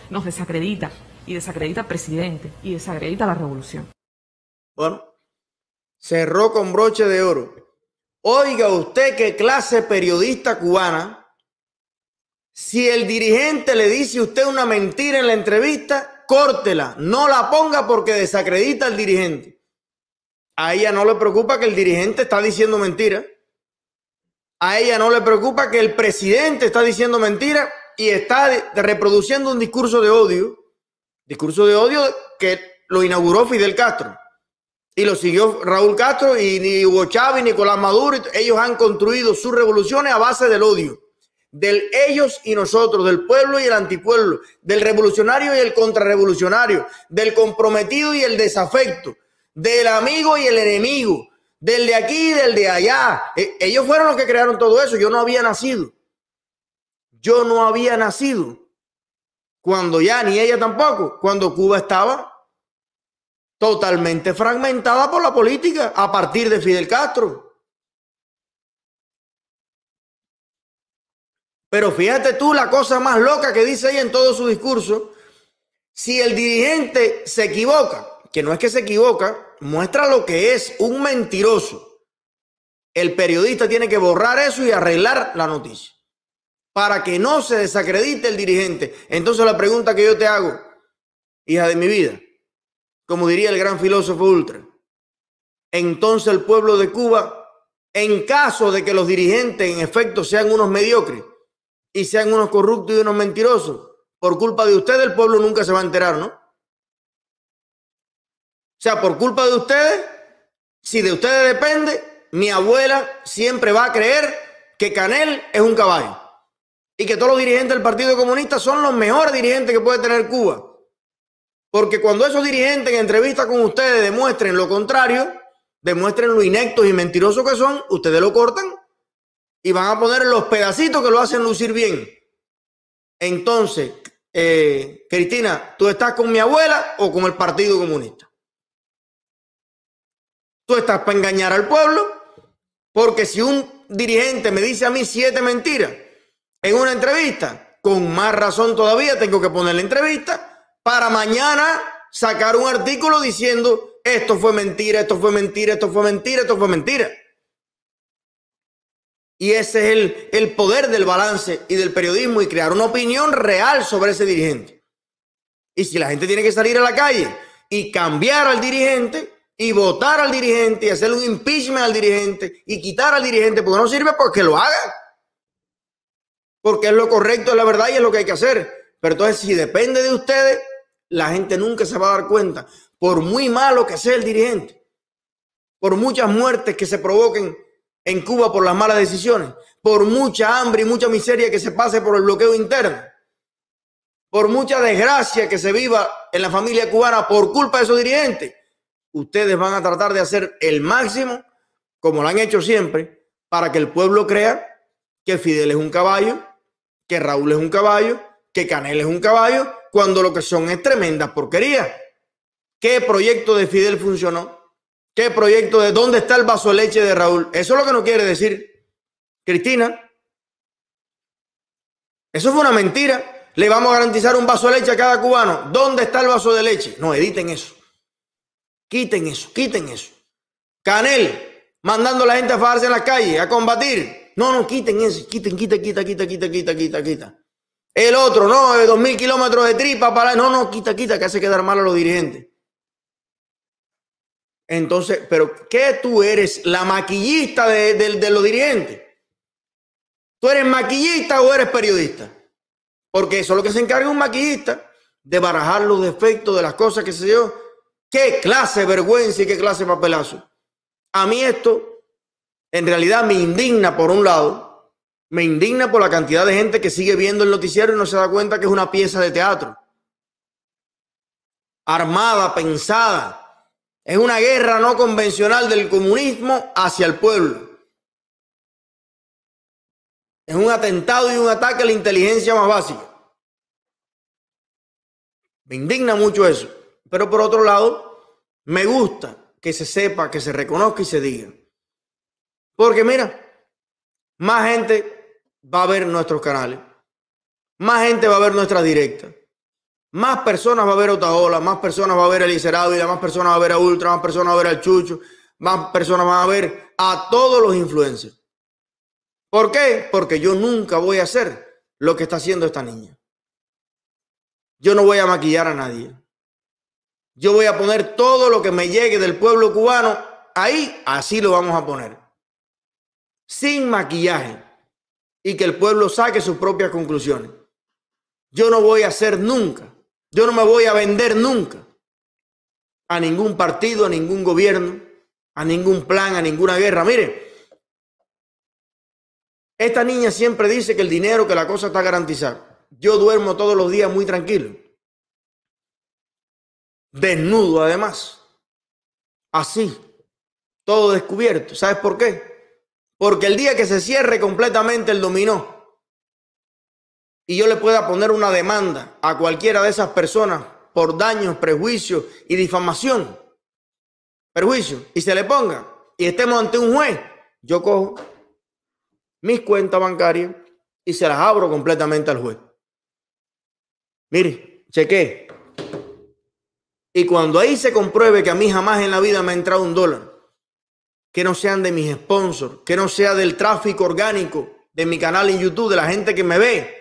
nos desacredita, y desacredita al presidente, y desacredita a la revolución. Bueno, cerró con broche de oro. Oiga usted qué clase periodista cubana, si el dirigente le dice a usted una mentira en la entrevista, córtela, no la ponga porque desacredita al dirigente. A ella no le preocupa que el dirigente está diciendo mentira. A ella no le preocupa que el presidente está diciendo mentira y está reproduciendo un discurso de odio que lo inauguró Fidel Castro y lo siguió Raúl Castro y ni Hugo Chávez, Nicolás Maduro. Ellos han construido sus revoluciones a base del odio. del ellos y nosotros, del pueblo y el antipueblo, del revolucionario y el contrarrevolucionario, del comprometido y el desafecto, del amigo y el enemigo, del de aquí y del de allá. Ellos fueron los que crearon todo eso. Yo no había nacido. Yo no había nacido cuando ya, ni ella tampoco, cuando Cuba estaba totalmente fragmentada por la política a partir de Fidel Castro. Pero fíjate tú la cosa más loca que dice ella en todo su discurso. Si el dirigente se equivoca, que no es que se equivoca, muestra lo que es un mentiroso. El periodista tiene que borrar eso y arreglar la noticia para que no se desacredite el dirigente. Entonces la pregunta que yo te hago, hija de mi vida, como diría el gran filósofo Ultra, entonces el pueblo de Cuba, en caso de que los dirigentes en efecto sean unos mediocres y sean unos corruptos y unos mentirosos, por culpa de ustedes el pueblo nunca se va a enterar, ¿no? O sea, por culpa de ustedes, si de ustedes depende, mi abuela siempre va a creer que Canel es un caballo y que todos los dirigentes del Partido Comunista son los mejores dirigentes que puede tener Cuba. Porque cuando esos dirigentes en entrevista con ustedes demuestren lo contrario, demuestren lo ineptos y mentirosos que son, ustedes lo cortan y van a poner los pedacitos que lo hacen lucir bien. Entonces, Cristina, ¿tú estás con mi abuela o con el Partido Comunista? Tú estás para engañar al pueblo, porque si un dirigente me dice a mí 7 mentiras en una entrevista, con más razón todavía tengo que poner la entrevista para mañana sacar un artículo diciendo esto fue mentira, esto fue mentira, esto fue mentira, esto fue mentira. Y ese es el poder del balance y del periodismo y crear una opinión real sobre ese dirigente. Y si la gente tiene que salir a la calle y cambiar al dirigente y votar al dirigente y hacer un impeachment al dirigente y quitar al dirigente porque no sirve, pues que lo hagan. Porque es lo correcto, es la verdad y es lo que hay que hacer. Pero entonces si depende de ustedes, la gente nunca se va a dar cuenta. Por muy malo que sea el dirigente, por muchas muertes que se provoquen en Cuba por las malas decisiones, por mucha hambre y mucha miseria que se pase por el bloqueo interno, por mucha desgracia que se viva en la familia cubana por culpa de esos dirigentes, ustedes van a tratar de hacer el máximo, como lo han hecho siempre, para que el pueblo crea que Fidel es un caballo, que Raúl es un caballo, que Canel es un caballo, cuando lo que son es tremenda porquería. ¿Qué proyecto de Fidel funcionó? ¿Qué proyecto de dónde está el vaso de leche de Raúl? Eso es lo que no quiere decir Cristina. Eso fue una mentira. Le vamos a garantizar un vaso de leche a cada cubano. ¿Dónde está el vaso de leche? No, editen eso. Quiten eso, quiten eso. Canel, mandando a la gente a fajarse en las calles, a combatir. No, quiten eso. Quita. El otro, no, 2.000 kilómetros de tripa para... No, quita, que hace quedar mal a los dirigentes. Entonces, ¿pero qué tú eres? ¿La maquillista de los dirigentes? ¿Tú eres maquillista o eres periodista? Porque eso es lo que se encarga un maquillista, de barajar los defectos de las cosas que se dio. ¿Qué clase de vergüenza y qué clase de papelazo? A mí esto, en realidad, me indigna por un lado. Me indigna por la cantidad de gente que sigue viendo el noticiero y no se da cuenta que es una pieza de teatro. Armada, pensada. Es una guerra no convencional del comunismo hacia el pueblo. Es un atentado y un ataque a la inteligencia más básica. Me indigna mucho eso. Pero por otro lado, me gusta que se sepa, que se reconozca y se diga. Porque mira, más gente va a ver nuestros canales. Más gente va a ver nuestras directas. Más personas va a ver a Otaola, más personas va a ver a Eliezer Ávila, más personas va a ver a Ultra, más personas va a ver al Chucho, más personas van a ver a todos los influencers. ¿Por qué? Porque yo nunca voy a hacer lo que está haciendo esta niña. Yo no voy a maquillar a nadie. Yo voy a poner todo lo que me llegue del pueblo cubano ahí, así lo vamos a poner. Sin maquillaje. Y que el pueblo saque sus propias conclusiones. Yo no voy a hacer nunca. Yo no me voy a vender nunca a ningún partido, a ningún gobierno, a ningún plan, a ninguna guerra. Mire, Esta niña siempre dice que el dinero, que la cosa está garantizada. Yo duermo todos los días muy tranquilo. Desnudo además. Así. Todo descubierto. ¿Sabes por qué? Porque el día que se cierre completamente el dominó y yo le pueda poner una demanda a cualquiera de esas personas por daños, prejuicios y difamación, perjuicio, y se le ponga y estemos ante un juez, yo cojo mis cuentas bancarias y se las abro completamente al juez. Mire, chequé. Y cuando ahí se compruebe que a mí jamás en la vida me ha entrado $1, que no sean de mis sponsors, que no sea del tráfico orgánico de mi canal en YouTube, de la gente que me ve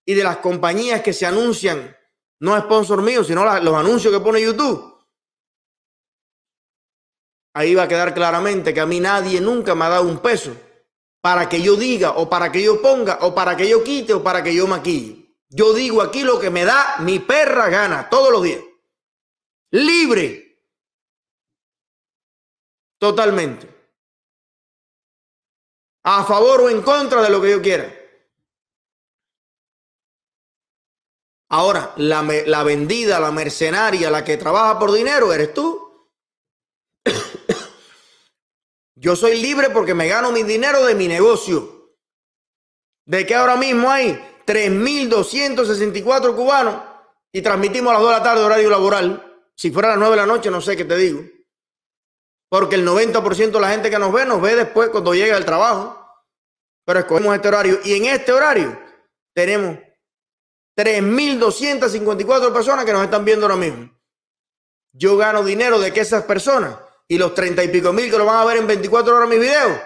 y de las compañías que se anuncian, no sponsor mío, sino los anuncios que pone YouTube. Ahí va a quedar claramente que a mí nadie nunca me ha dado $1 para que yo diga, o para que yo ponga, o para que yo quite, o para que yo maquille. Yo digo aquí lo que me da mi perra gana todos los días. Libre. Totalmente. A favor o en contra de lo que yo quiera. Ahora, la vendida, la mercenaria, la que trabaja por dinero, eres tú. Yo soy libre porque me gano mi dinero de mi negocio. De que ahora mismo hay 3.264 cubanos y transmitimos a las 2 de la tarde horario laboral. Si fuera a las 9 de la noche, no sé qué te digo. Porque el 90% de la gente que nos ve después cuando llega el trabajo. Pero escogemos este horario. Y en este horario tenemos 3.254 personas que nos están viendo ahora mismo. Yo gano dinero de que esas personas y los 30 y pico mil que lo van a ver en 24 horas mis videos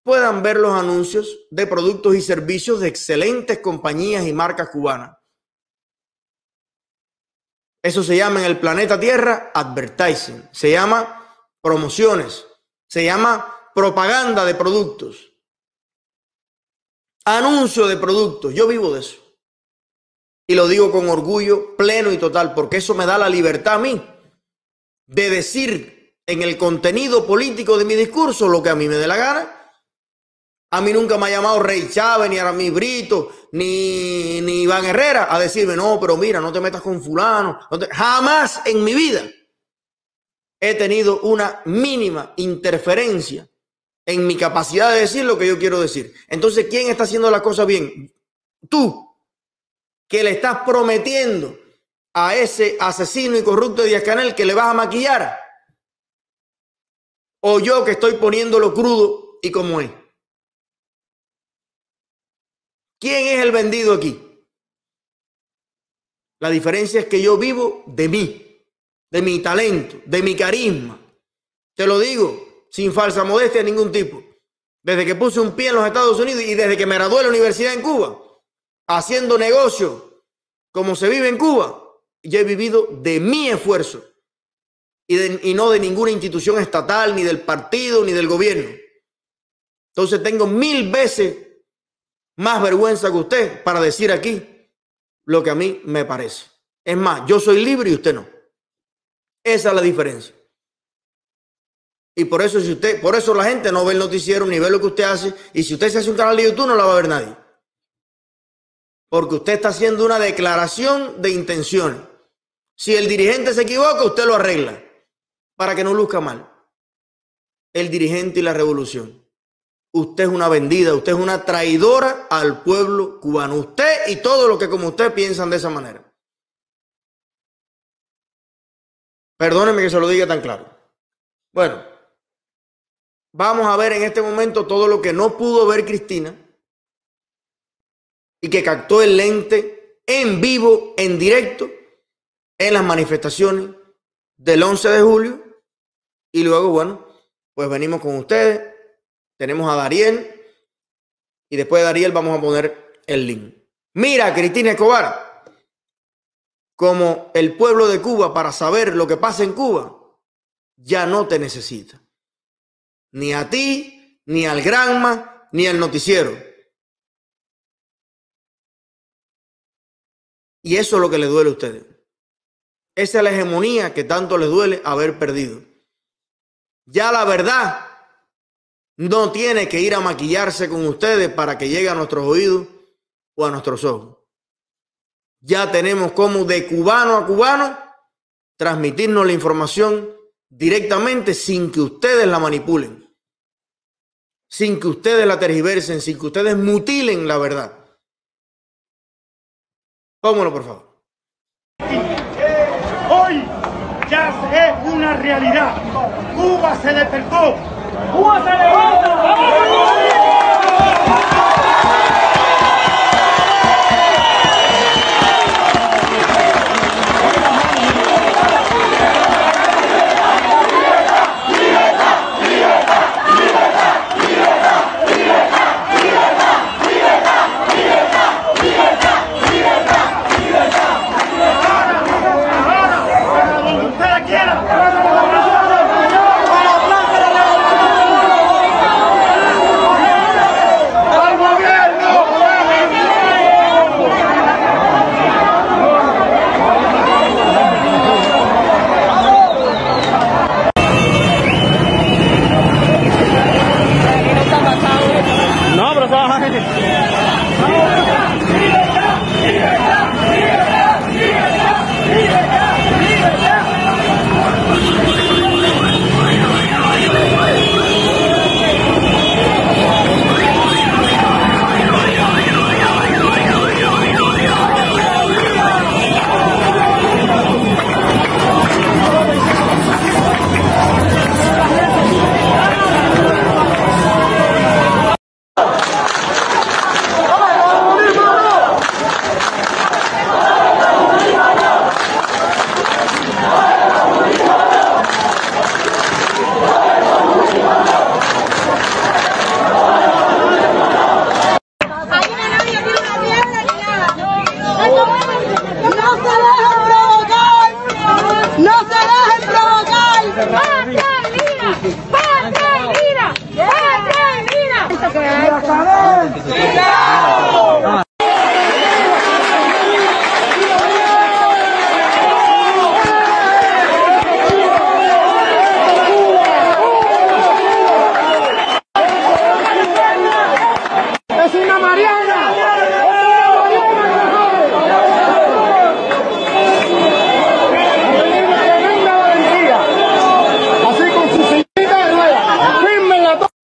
puedan ver los anuncios de productos y servicios de excelentes compañías y marcas cubanas. Eso se llama en el planeta Tierra advertising. Se llama promociones, se llama propaganda de productos, anuncio de productos. Yo vivo de eso y lo digo con orgullo pleno y total, porque eso me da la libertad a mí de decir en el contenido político de mi discurso lo que a mí me dé la gana. A mí nunca me ha llamado Rey Chávez, ni Aramis Brito, ni Iván Herrera a decirme, no, pero mira, no te metas con fulano. Jamás en mi vida he tenido una mínima interferencia en mi capacidad de decir lo que yo quiero decir. Entonces, ¿quién está haciendo las cosas bien? Tú, que le estás prometiendo a ese asesino y corrupto de Díaz-Canel que le vas a maquillar. O yo que estoy poniéndolo crudo y como es. ¿Quién es el vendido aquí? La diferencia es que yo vivo de mí, de mi talento, de mi carisma. Te lo digo sin falsa modestia de ningún tipo. Desde que puse un pie en los Estados Unidos y desde que me gradué de la universidad en Cuba, haciendo negocio como se vive en Cuba, yo he vivido de mi esfuerzo y no de ninguna institución estatal, ni del partido, ni del gobierno. Entonces tengo 1000 veces más vergüenza que usted para decir aquí lo que a mí me parece. Es más, yo soy libre y usted no. Esa es la diferencia. Y por eso, por eso la gente no ve el noticiero ni ve lo que usted hace. Y si usted se hace un canal de YouTube, no la va a ver nadie. Porque usted está haciendo una declaración de intenciones. Si el dirigente se equivoca, usted lo arregla para que no luzca mal. El dirigente y la revolución. Usted es una vendida, usted es una traidora al pueblo cubano. Usted y todos los que como usted piensan de esa manera. Perdóneme que se lo diga tan claro. Bueno, vamos a ver en este momento todo lo que no pudo ver Cristina y que captó el lente en vivo, en directo, en las manifestaciones del 11 de julio. Y luego, bueno, pues venimos con ustedes. Tenemos a Dariel y después de Dariel vamos a poner el link. Mira, Cristina Escobar, como el pueblo de Cuba para saber lo que pasa en Cuba, ya no te necesita. Ni a ti, ni al Granma, ni al noticiero. Y eso es lo que les duele a ustedes. Esa es la hegemonía que tanto les duele haber perdido. Ya la verdad No tiene que ir a maquillarse con ustedes para que llegue a nuestros oídos o a nuestros ojos. Ya tenemos cómo de cubano a cubano transmitirnos la información directamente sin que ustedes la manipulen, sin que ustedes la tergiversen, sin que ustedes mutilen la verdad. Pónganlo, por favor. Hoy ya es una realidad. Cuba se despertó. Cuba se levanta.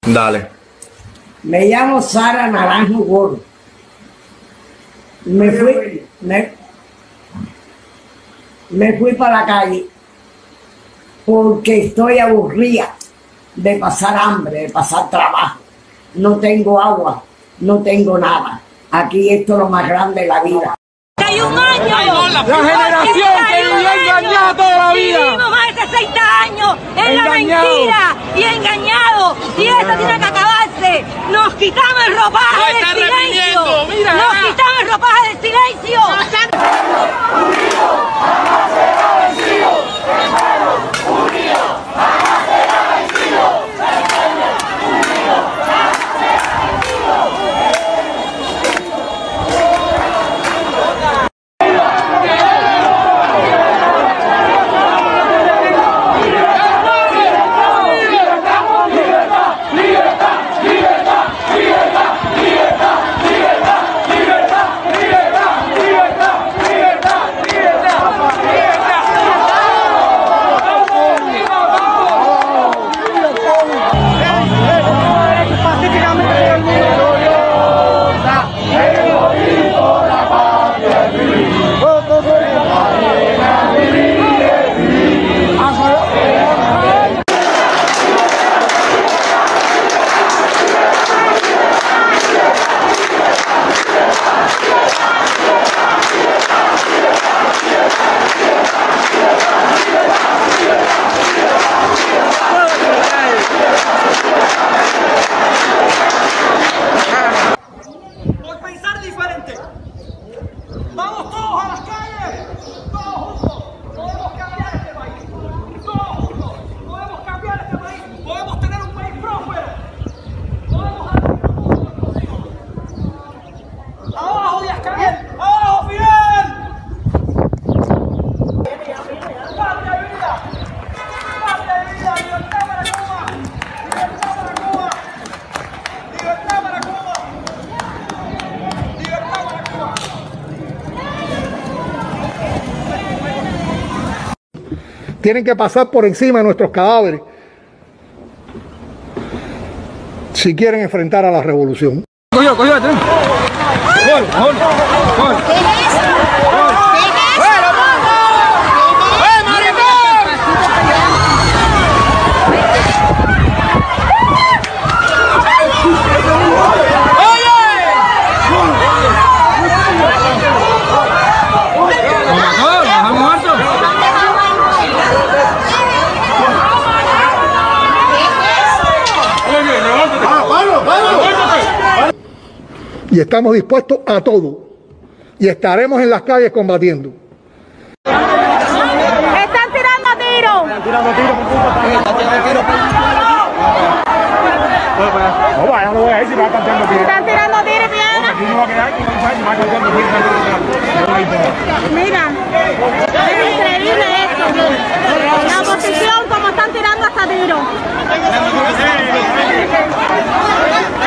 Dale. Me llamo Sara Naranjo Gordo. Me fui para la calle porque estoy aburrida de pasar hambre, de pasar trabajo. No tengo agua, no tengo nada. Aquí esto es lo más grande de la vida. Hay un año. La generación que vivió engañada toda la vida. Vivimos más de 60 años en la mentira y engañados. Y esto tiene que acabarse. Nos quitamos el ropaje del silencio. Nos quitamos el ropaje del silencio. Tienen que pasar por encima de nuestros cadáveres si quieren enfrentar a la revolución. Y estamos dispuestos a todo. Y estaremos en las calles combatiendo. ¡Están tirando tiros! Están tirando tiros. No vaya, no voy a ir si va cantando tiros. ¡Están tirando tiros, Piana! Aquí no va a quedar, aquí no va a cantando tiros. Mira, es increíble esto. La oposición, como están tirando hasta tiros.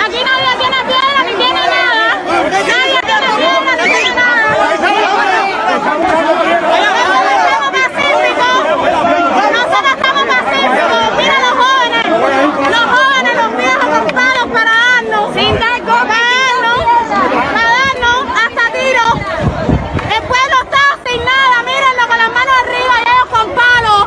Aquí nadie tiene piedra ni tiene nada. Nadie tiene piedra ni tiene nada. Nosotros estamos pacíficos. Mira los jóvenes, los viejos con palos para darnos, sin dar para darnos hasta tiros. El pueblo está sin nada, mírenlo con las manos arriba y ellos con palos.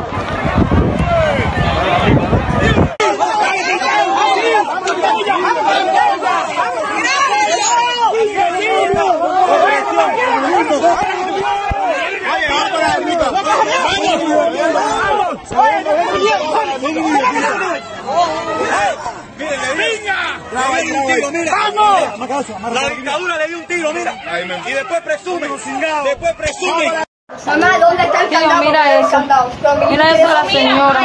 La dictadura le dio un tiro, mira. Y después presume. Mamá, ¿dónde está el candado? Mira eso. Mira eso a la señora.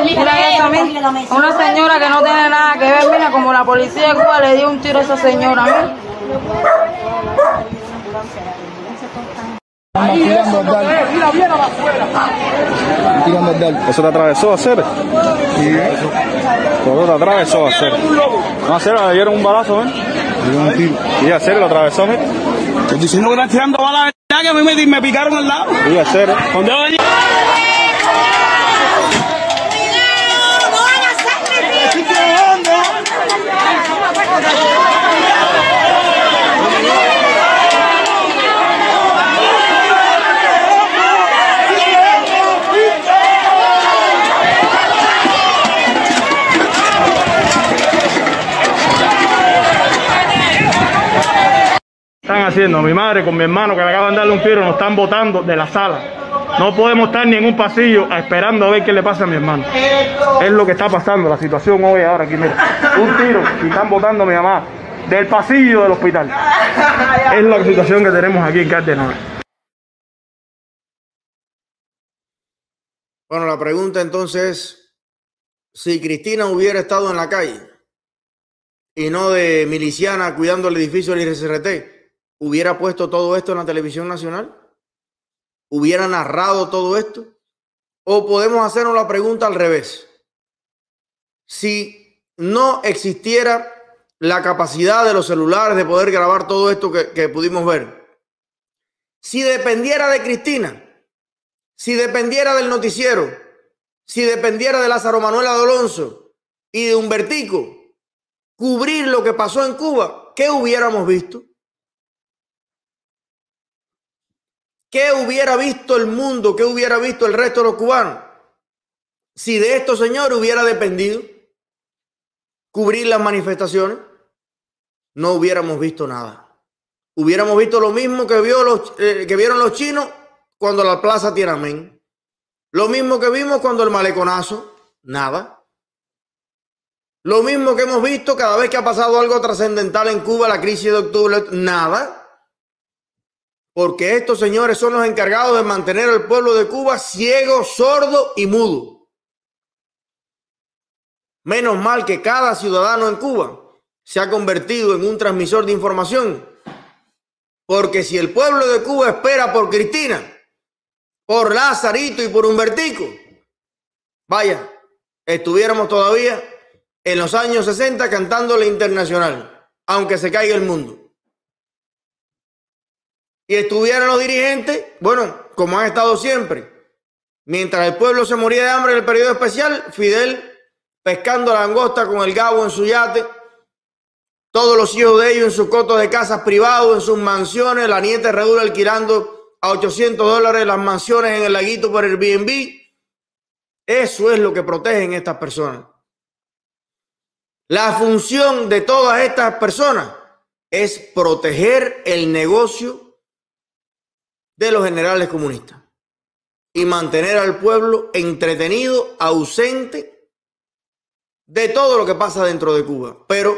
Mira eso a mí. Una señora que no tiene nada que ver. Mira como la policía de Cuba le dio un tiro a esa señora. Mira. Eso te atravesó a hacer. Todo te atravesó a hacer. No, a hacer, le dieron un balazo, ¿eh? Le dieron un tiro. Y a hacer, lo atravesó, ¿eh? Estoy diciendo que están tirando balas, que a mí me picaron al lado. Y a hacer, ¿eh? ¿Dónde venía? Están haciendo mi madre con mi hermano que le acaban de darle un tiro, nos están botando de la sala. No podemos estar ni en un pasillo esperando a ver qué le pasa a mi hermano. Es lo que está pasando, la situación hoy ahora aquí, mira. Un tiro y están botando a mi mamá del pasillo del hospital. Es la situación que tenemos aquí en Cárdenas. Bueno, la pregunta entonces es, si Cristina hubiera estado en la calle y no de miliciana cuidando el edificio del IRCRT, ¿hubiera puesto todo esto en la televisión nacional? ¿Hubiera narrado todo esto? ¿O podemos hacernos la pregunta al revés? Si no existiera la capacidad de los celulares de poder grabar todo esto que pudimos ver, si dependiera de Cristina, si dependiera del noticiero, si dependiera de Lázaro Manuel Alonso y de Humbertico, cubrir lo que pasó en Cuba, ¿qué hubiéramos visto? ¿Qué hubiera visto el mundo? ¿Qué hubiera visto el resto de los cubanos? Si de estos señores hubiera dependido cubrir las manifestaciones, no hubiéramos visto nada. Hubiéramos visto lo mismo que vieron los chinos cuando la plaza Tiananmen. Lo mismo que vimos cuando el maleconazo, nada. Lo mismo que hemos visto cada vez que ha pasado algo trascendental en Cuba, la crisis de octubre, nada. Porque estos señores son los encargados de mantener al pueblo de Cuba ciego, sordo y mudo. Menos mal que cada ciudadano en Cuba se ha convertido en un transmisor de información. Porque si el pueblo de Cuba espera por Cristina, por Lazarito y por Humbertico, vaya, estuviéramos todavía en los años 60 cantándole internacional, aunque se caiga el mundo. Y estuvieran los dirigentes, bueno, como han estado siempre, Mientras el pueblo se moría de hambre en el periodo especial, Fidel pescando langosta con el Gabo en su yate, todos los hijos de ellos en sus cotos de casas privados, en sus mansiones, la nieta Redura alquilando a $800 las mansiones en el laguito por Airbnb. Eso es lo que protegen estas personas. La función de todas estas personas es proteger el negocio de los generales comunistas y mantener al pueblo entretenido, ausente de todo lo que pasa dentro de Cuba. Pero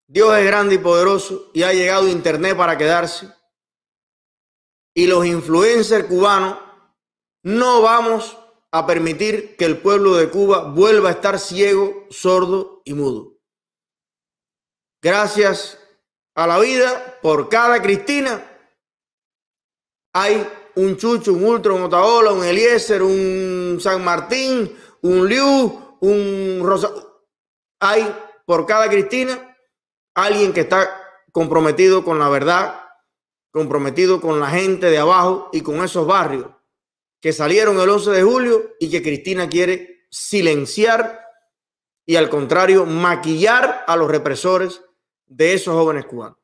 Dios es grande y poderoso y ha llegado Internet para quedarse. Y los influencers cubanos no vamos a permitir que el pueblo de Cuba vuelva a estar ciego, sordo y mudo. Gracias a la vida, por cada Cristina hay un Chucho, un Ultra, un Otaola, un Eliezer, un San Martín, un Liu, un Rosa. Hay por cada Cristina alguien que está comprometido con la verdad, comprometido con la gente de abajo y con esos barrios que salieron el 11 de julio y que Cristina quiere silenciar y al contrario maquillar a los represores de esos jóvenes cubanos.